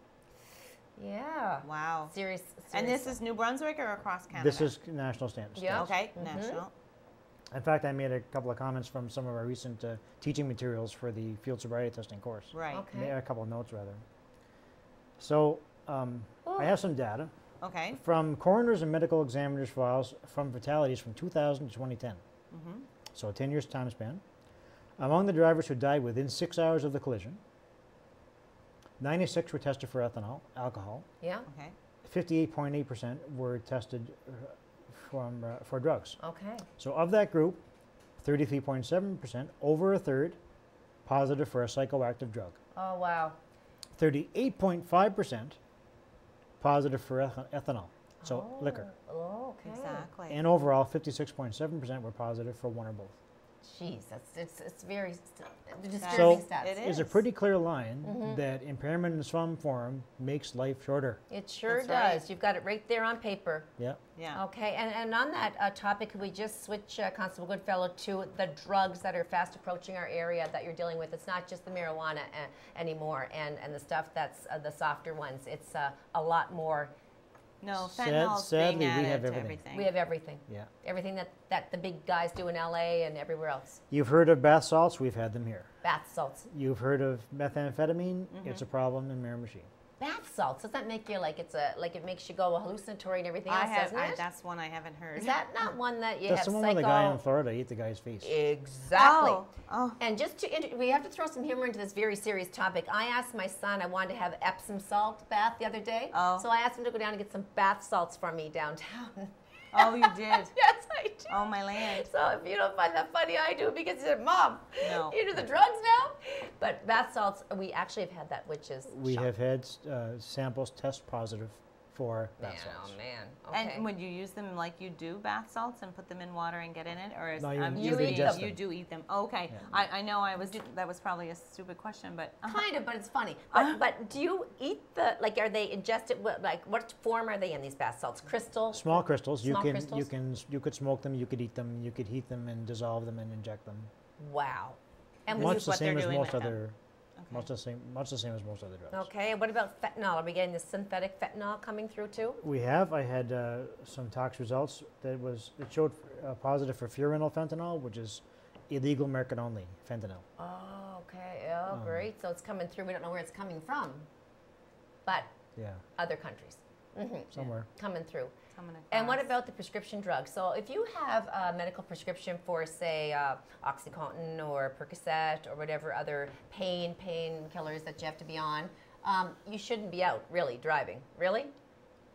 S2: Yeah.
S1: Wow.
S2: Serious.
S1: And this is New Brunswick or across Canada?
S3: This is national standards.
S2: Yeah.
S1: Okay, national.
S3: In fact, I made a couple of comments from some of our recent teaching materials for the field sobriety testing course.
S1: Right.
S2: Okay.
S3: Made a couple of notes, rather. So I have some data from coroners and medical examiners' files from fatalities from 2000 to 2010. So a 10 years time span. Among the drivers who died within 6 hours of the collision, 96 were tested for alcohol.
S2: Yeah.
S1: Okay.
S3: 58.8% were tested for drugs.
S2: Okay.
S3: So of that group, 33.7%, over a third, positive for a psychoactive drug.
S2: Oh, wow.
S3: 38.5% positive for ethanol, so liquor.
S2: Oh, okay.
S1: Exactly.
S3: And overall, 56.7% were positive for one or both.
S2: Jeez, it's very disturbing
S3: So
S2: stats.
S1: it
S3: There's a
S1: is.
S3: pretty clear line that impairment in some form makes life shorter.
S2: It sure
S1: That's
S2: does.
S1: right.
S2: You've got it right there on paper.
S3: Yeah.
S1: Yeah.
S2: Okay, and on that topic, could we just switch, Constable Goodfellow, to the drugs that are fast approaching our area that you're dealing with? It's not just the marijuana anymore and the stuff that's the softer ones. It's a lot more.
S1: No,
S3: Sad-
S1: fentanyl's
S3: sadly,
S1: being
S3: we
S1: added
S3: have
S1: to
S3: everything.
S1: everything.
S2: We have everything.
S3: Yeah.
S2: Everything that the big guys do in LA and everywhere else.
S3: You've heard of bath salts? We've had them here.
S2: Bath salts.
S3: You've heard of methamphetamine? It's a problem in Miramichi.
S2: Bath salts. Does that make you like it makes you go hallucinatory and everything else, doesn't it?
S1: That's one I haven't heard.
S2: Is that not one that you
S3: That's
S2: have
S3: the one
S2: psycho?
S3: where the guy in Florida ate the guy's face.
S2: Exactly.
S1: Oh.
S2: And just we have to throw some humor into this very serious topic. I asked my son, I wanted to have Epsom salt bath the other day.
S1: Oh.
S2: So I asked him to go down and get some bath salts for me downtown.
S1: Oh, you did?
S2: Yes, I did.
S1: Oh, my land.
S2: So if you don't find that funny, I do, because he said, Mom,
S1: No.
S2: you do the drugs now? But bath salts, we actually have had that, which is
S3: We
S2: shocking.
S3: have had samples test positive for
S2: Man,
S3: bath salts.
S2: oh man. Okay.
S1: And would you use them like you do bath salts and put them in water and get in it, or is
S3: No, you
S2: ingest
S1: you
S3: them.
S1: do eat them? Okay,
S3: Yeah.
S1: I know that was probably a stupid question, but
S2: Kind of, but it's funny. But do you eat are they ingested? Like, what form are they in, these bath salts? Crystal?
S3: Small crystals.
S2: Small crystals?
S3: You could smoke them. You could eat them. You could heat them and dissolve them and inject them.
S2: Wow. And
S1: This
S3: Much
S1: is
S3: the
S1: what they're
S3: same as
S1: doing
S3: most
S1: with them.
S3: other. Much the same as most other drugs.
S2: okay, what about fentanyl? Are we getting the synthetic fentanyl coming through too?
S3: We have. I had some tox results it showed positive for fentanyl, which is illegal market only fentanyl.
S2: Oh, okay. Oh, great. So it's coming through. We don't know where it's coming from, but
S3: Yeah,
S2: other countries.
S3: somewhere.
S2: Coming through.
S1: coming
S2: And what
S1: across.
S2: about the prescription drugs? So if you have a medical prescription for, say, OxyContin or Percocet or whatever other painkillers that you have to be on, you shouldn't be out really driving. Really?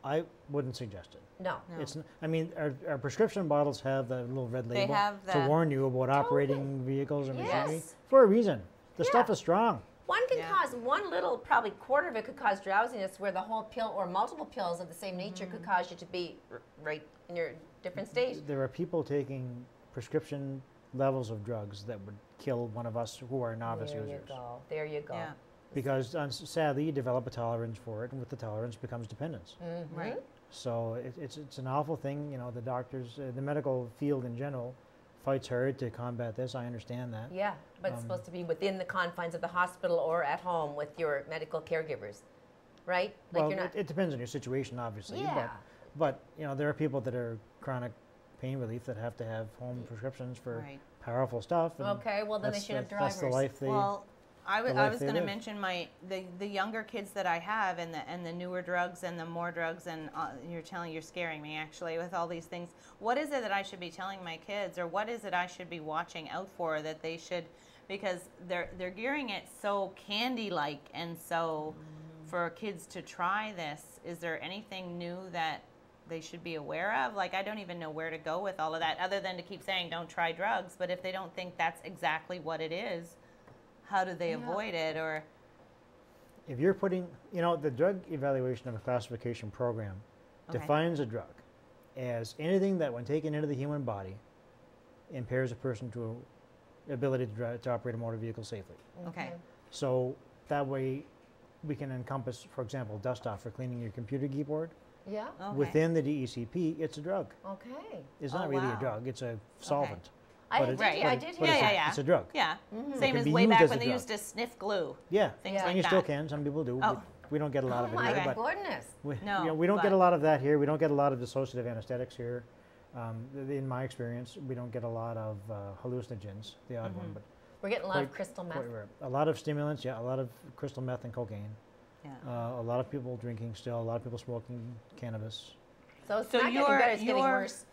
S3: I wouldn't suggest it.
S2: No.
S3: It's. I mean, our prescription bottles have the little red
S1: They
S3: label
S1: have
S3: to
S1: the-
S3: warn you about operating vehicles and machinery
S2: Yes.
S3: for a reason. The
S2: Yeah.
S3: stuff is strong.
S2: One can
S1: Yeah.
S2: cause, one little, probably quarter of it could cause drowsiness, where the whole pill or multiple pills of the same nature could cause you to be right in your different stage.
S3: There are people taking prescription levels of drugs that would kill one of us who are novice
S2: There you
S3: users.
S2: go. There you go.
S1: Yeah.
S3: Because sadly, you develop a tolerance for it, and with the tolerance becomes dependence.
S1: Right.
S3: So it's an awful thing. You know, the doctors, the medical field in general, fights hard to combat this. I understand that.
S2: Yeah, but it's supposed to be within the confines of the hospital or at home with your medical caregivers, right? Like
S3: Well,
S2: you're not.
S3: it depends on your situation, obviously.
S2: Yeah.
S3: But you know, there are people that are chronic pain relief that have to have home prescriptions for
S1: Right.
S3: powerful stuff. And
S2: Okay, well then they
S3: that's
S2: should have
S3: the- That's the
S2: drivers.
S3: life they.
S1: Well, I
S3: life
S1: was
S3: they
S1: going to
S3: live.
S1: mention the younger kids that I have and the newer drugs and the more drugs and you're scaring me actually with all these things. What is it that I should be telling my kids, or what is it I should be watching out for that they should, because they're gearing it so candy-like and so for kids to try this. Is there anything new that they should be aware of? Like, I don't even know where to go with all of that other than to keep saying don't try drugs, but if they don't think that's exactly what it is, how do they avoid it? Or
S3: If you're putting, you know, the drug evaluation of a classification program
S1: Okay.
S3: defines a drug as anything that, when taken into the human body, impairs a person to ability to operate a motor vehicle safely.
S1: okay,
S3: So that way, we can encompass, for example, dust off for cleaning your computer keyboard.
S2: Yeah.
S1: okay.
S3: Within the DECP, it's a drug.
S2: Okay.
S3: It's
S1: Oh,
S3: not really
S1: wow.
S3: a drug; it's a solvent.
S2: I
S3: But
S2: did.
S3: it's-
S2: I
S1: Right.
S2: did
S3: But
S2: hear
S3: it's
S2: that.
S3: a-
S1: Yeah.
S3: It's a drug.
S1: Yeah, same
S3: can
S1: as
S3: be
S1: way
S3: used
S1: back
S3: as a
S1: when they
S3: drug.
S1: used to sniff glue.
S3: Yeah,
S1: Things
S3: and
S1: like
S3: you still
S1: that.
S3: can. Some people do.
S1: Oh.
S3: We don't get a lot
S2: Oh
S3: of it
S2: my
S3: here, but
S2: goodness.
S1: No,
S3: we don't get
S1: but-
S3: a lot of that here. We don't get a lot of dissociative anesthetics here. In my experience, we don't get a lot of hallucinogens, the odd one, but
S2: We're getting a lot of
S3: quite-
S2: crystal meth.
S3: quite rare. A lot of stimulants, yeah, a lot of crystal meth and cocaine.
S1: Yeah.
S3: A lot of people drinking still. A lot of people smoking cannabis.
S2: So it's
S1: So
S2: not getting
S1: you're-
S2: better. It's getting
S1: you're-
S2: worse.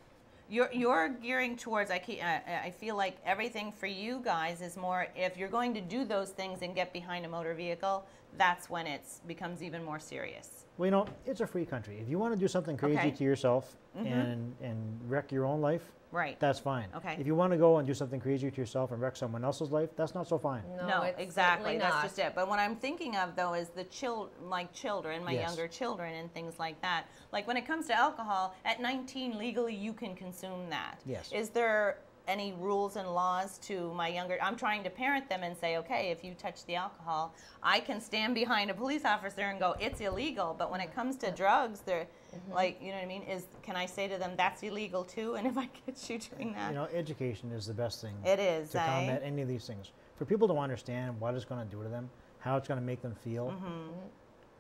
S1: You're gearing towards. I feel like everything for you guys is more. If you're going to do those things and get behind a motor vehicle, that's when it becomes even more serious.
S3: Well, you know, it's a free country. If you want to do something crazy to yourself and wreck your own life,
S1: right,
S3: that's fine.
S1: Okay.
S3: If you want to go and do something crazy to yourself and wreck someone else's life, that's not so fine.
S1: No, exactly. That's just it. But what I'm thinking of though is the children, my younger children, and things like that. Like when it comes to alcohol, at 19 legally you can consume that.
S3: Yes.
S1: Is there any rules and laws to my younger? I'm trying to parent them and say, okay, if you touch the alcohol, I can stand behind a police officer and go, it's illegal. But when it comes to drugs, they're like, you know what I mean? Can I say to them, that's illegal too? And if I catch you doing that,
S3: You know, education is the best thing.
S1: it is
S3: to combat any of these things. For people to understand what it's going to do to them, how it's going to make them feel,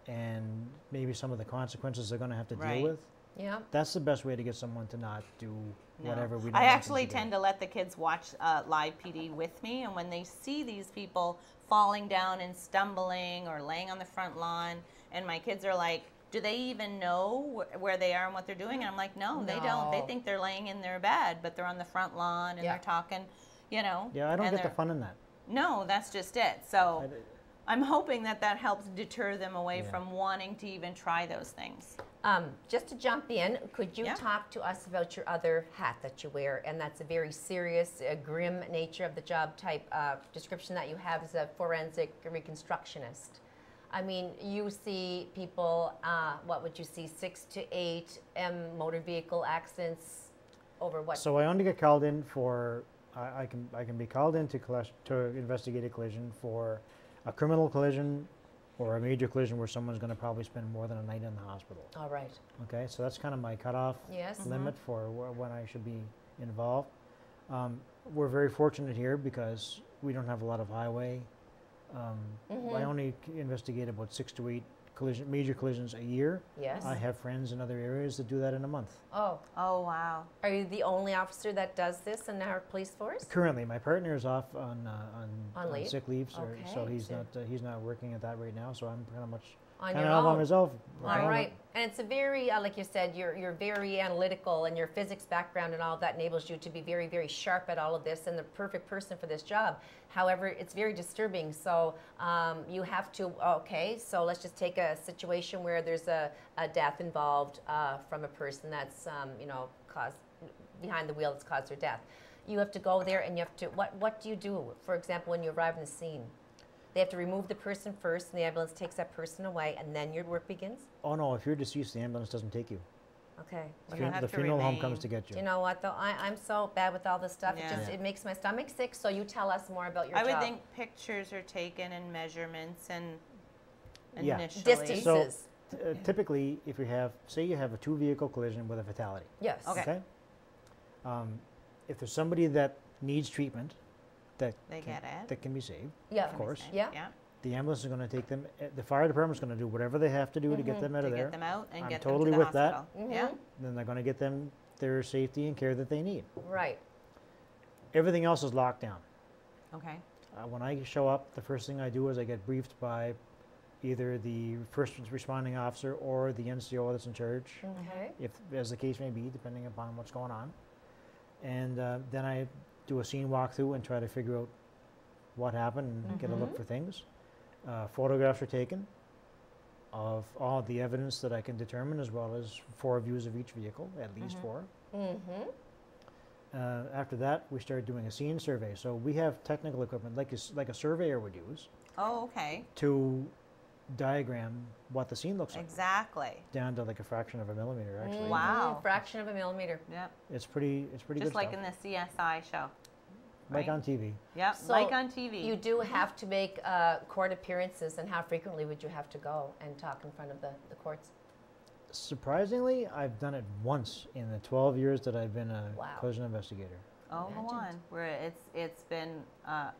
S3: and maybe some of the consequences they're going to have to deal with.
S2: Yeah.
S3: That's the best way to get someone to not do whatever we don't
S1: I
S3: want them
S1: actually
S3: to
S1: tend to let the kids watch live PD with me, and when they see these people falling down and stumbling or laying on the front lawn, and my kids are like, do they even know where they are and what they're doing? And I'm like, no, they don't. They think they're laying in their bed, but they're on the front lawn and they're talking, you know.
S3: Yeah, I don't get the fun in that.
S1: No, that's just it. So I'm hoping that helps deter them away from wanting to even try those things.
S2: Just to jump in, could you talk to us about your other hat that you wear? And that's a very serious, grim nature of the job type description that you have as a forensic reconstructionist. I mean, you see people, what would you see, 6 to 8 motor vehicle accidents over what?
S3: So I only get called in for, I can be called in to investigate a collision for a criminal collision or a major collision where someone's going to probably spend more than a night in the hospital.
S2: All right.
S3: Okay, so that's kind of my cutoff limit for when I should be involved. We're very fortunate here because we don't have a lot of highway. I only investigate about 6 to 8 major collisions a year.
S2: Yes.
S3: I have friends in other areas that do that in a month.
S2: Oh.
S1: Oh, wow.
S2: Are you the only officer that does this in our police force?
S3: Currently, my partner is off on
S2: leave?
S3: sick leave, so
S2: Okay,
S3: he's not working at that right now. So I'm kind of much
S2: on
S3: kind
S2: your
S3: of
S2: own.
S3: on myself.
S2: All right, and it's a very, like you said, you're very analytical, and your physics background and all of that enables you to be very, very sharp at all of this, and the perfect person for this job. However, it's very disturbing. So you have to. Okay, so let's just take a situation where there's a death involved from a person that's caused behind the wheel that's caused their death. You have to go there, and you have to. What do you do? For example, when you arrive on the scene. They have to remove the person first, and the ambulance takes that person away, and then your work begins?
S3: Oh, no, if you're deceased, the ambulance doesn't take you.
S2: Okay.
S3: The funeral home comes to get you.
S2: You know what, though? I'm so bad with all this stuff. It makes my stomach sick, so you tell us more about your job.
S1: I would think pictures are taken and measurements and initially.
S2: Distances.
S3: So typically, if you have, say you have a 2-vehicle collision with a fatality.
S2: Yes.
S1: Okay.
S3: If there's somebody that needs treatment, that can be saved.
S2: Yeah.
S3: Of course.
S2: Yeah.
S3: The ambulance is going to take them. The fire department is going to do whatever they have to do to get them out of there.
S1: Get them out and
S3: I'm
S1: get
S3: totally
S1: them to
S3: with
S1: the hospital.
S3: that.
S1: Yeah.
S3: Then they're going to get them their safety and care that they need.
S2: Right.
S3: Everything else is locked down.
S1: Okay.
S3: When I show up, the first thing I do is I get briefed by either the first responding officer or the NCO that's in charge, if as the case may be, depending upon what's going on. And then I do a scene walkthrough and try to figure out what happened and get a look for things. Photographs are taken of all the evidence that I can determine, as well as 4 views of each vehicle, at least 4. After that, we start doing a scene survey. So we have technical equipment, like a surveyor would use.
S1: Oh, okay.
S3: To diagram what the scene looks like.
S1: Exactly.
S3: Down to like a fraction of a millimeter, actually.
S1: Wow.
S2: Fraction of a millimeter.
S1: Yep.
S3: It's pretty good
S1: Just like
S3: stuff.
S1: in the CSI show.
S3: Like on TV.
S1: Yep,
S2: So
S1: like on TV.
S2: You do have to make court appearances, and how frequently would you have to go and talk in front of the courts?
S3: Surprisingly, I've done it once in the 12 years that I've been a collision investigator.
S1: Oh, go on. Where it's been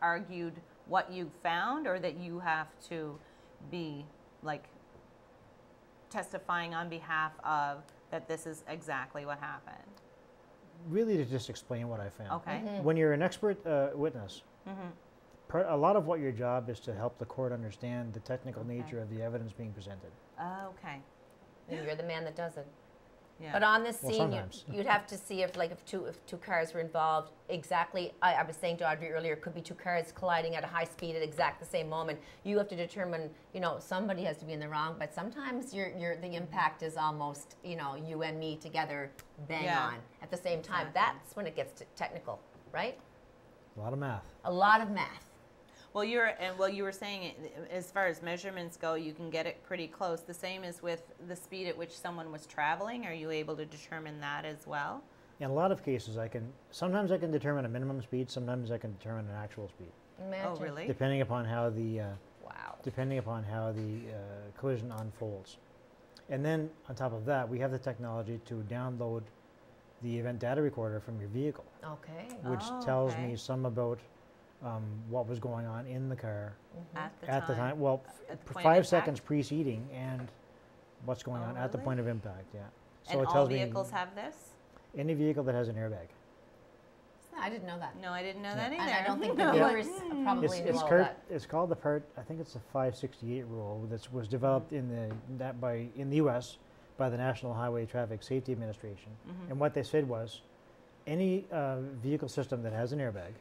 S1: argued what you found, or that you have to be like testifying on behalf of that this is exactly what happened.
S3: Really, to just explain what I found.
S1: Okay.
S3: When you're an expert witness, a lot of what your job is to help the court understand the technical nature of the evidence being presented.
S1: Okay.
S2: And you're the man that does it.
S1: Yeah.
S2: But on the scene,
S3: sometimes.
S2: you'd have to see if two cars were involved exactly. I was saying to Audrey earlier, it could be two cars colliding at a high speed at exact the same moment. You have to determine, somebody has to be in the wrong, but sometimes the impact is almost, you and me together bang on at the same time.
S1: Exactly.
S2: That's when it gets technical, right?
S3: A lot of math.
S2: A lot of math.
S1: Well, you were saying, as far as measurements go, you can get it pretty close. The same as with the speed at which someone was traveling. Are you able to determine that as well?
S3: In a lot of cases, sometimes I can determine a minimum speed, sometimes I can determine an actual speed.
S2: Imagine.
S1: Oh, really?
S3: Depending upon how the
S2: Wow.
S3: collision unfolds. And then on top of that, we have the technology to download the event data recorder from your vehicle,
S2: Okay.
S3: which tells me some about what was going on in the car
S1: At the time.
S3: Well,
S1: At the point of
S3: 5
S1: impact?
S3: seconds preceding and what's going on at the
S1: really?
S3: point of impact. Yeah. So
S1: And
S3: it
S1: all
S3: tells
S1: vehicles
S3: me
S1: have this?
S3: any vehicle that has an airbag.
S2: I didn't know that.
S1: No, I didn't know that either.
S2: And I don't think the
S1: No.
S2: viewers probably knew all that.
S3: It's called the part. I think it's the 568 rule that was developed in the U.S. by the National Highway Traffic Safety Administration. And what they said was, any vehicle system that has an airbag,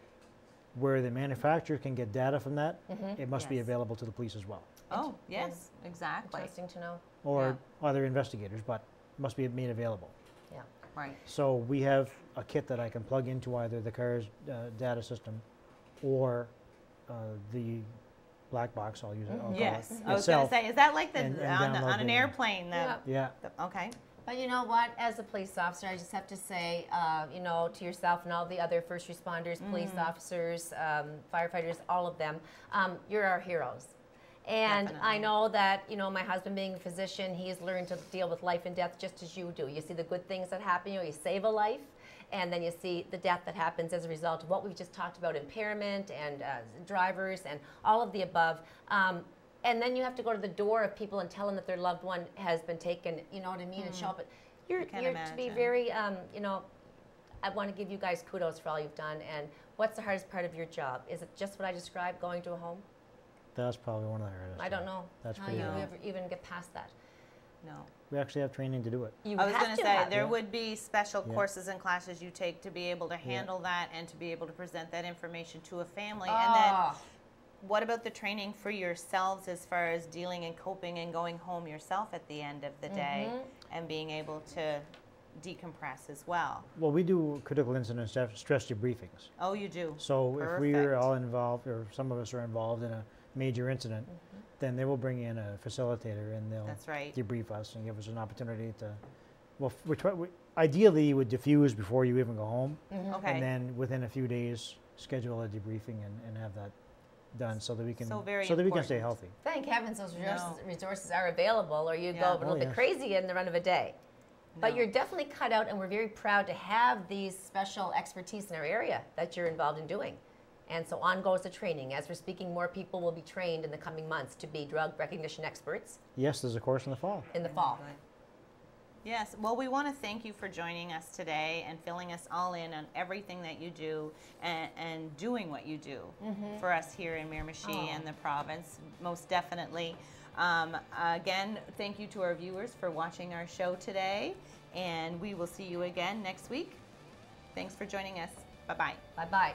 S3: where the manufacturer can get data from that, it must be
S1: Yes.
S3: available to the police as well,
S1: Oh, yes, exactly.
S2: Interesting to know.
S3: or other investigators, but must be made available.
S2: Yeah.
S1: Right.
S3: So we have a kit that I can plug into either the car's data system or the black box. I'll use it. I'll call
S1: Yes.
S3: it
S1: I was going to
S3: itself.
S1: say, is that like
S3: and
S1: on
S3: download
S1: an
S3: the-
S1: airplane? That,
S3: Yeah.
S1: Okay.
S2: But you know what? As a police officer, I just have to say, to yourself and all the other first responders, police officers, firefighters, all of them, you're our heroes. And I
S1: Definitely.
S2: know that, my husband being a physician, he's learned to deal with life and death just as you do. You see the good things that happen, you save a life, and then you see the death that happens as a result of what we've just talked about, impairment and drivers and all of the above. And then you have to go to the door of people and tell them that their loved one has been taken, you know what I mean, and show up. But you're
S1: can
S2: to be
S1: imagine.
S2: very, I want to give you guys kudos for all you've done. And what's the hardest part of your job? Is it just what I described, going to a home?
S3: That's probably one of the hardest.
S2: I don't know
S3: That's
S2: how
S3: pretty
S2: you
S3: hard.
S2: ever even get past that.
S1: No.
S3: We actually have training to do it.
S2: You
S1: I was
S2: have
S1: going to
S2: to
S1: say,
S2: have
S1: there
S2: it.
S1: would be special
S3: Yeah.
S1: courses and classes you take to be able to handle that and to be able to present that information to a family. And then
S2: Oh.
S1: what about the training for yourselves as far as dealing and coping and going home yourself at the end of the day and being able to decompress as well?
S3: Well, we do critical incident stress debriefings.
S1: Oh, you do?
S3: So if we are
S1: Perfect.
S3: all involved, or some of us are involved in a major incident, then they will bring in a facilitator and they'll
S1: That's right.
S3: debrief us and give us an opportunity to, well, ideally you would diffuse before you even go home,
S1: Okay.
S3: and then within a few days schedule a debriefing and have that done so that we can
S1: So very
S3: we can stay
S1: important.
S3: healthy.
S2: Thank heavens those
S1: No.
S2: resources are available, or you
S1: Yeah.
S2: go a little
S3: Oh,
S2: bit
S3: yes.
S2: crazy in the run of a day. But
S1: No.
S2: you're definitely cut out, and we're very proud to have these special expertise in our area that you're involved in doing. And so on goes the training. As we're speaking, more people will be trained in the coming months to be drug recognition experts
S3: Yes, there's a course in the fall.
S2: in the fall.
S1: Good. Yes, well, we want to thank you for joining us today and filling us all in on everything that you do and doing what you do for us here in Miramichi and the province, most definitely. Again, thank you to our viewers for watching our show today, and we will see you again next week. Thanks for joining us. Bye-bye.
S2: Bye-bye.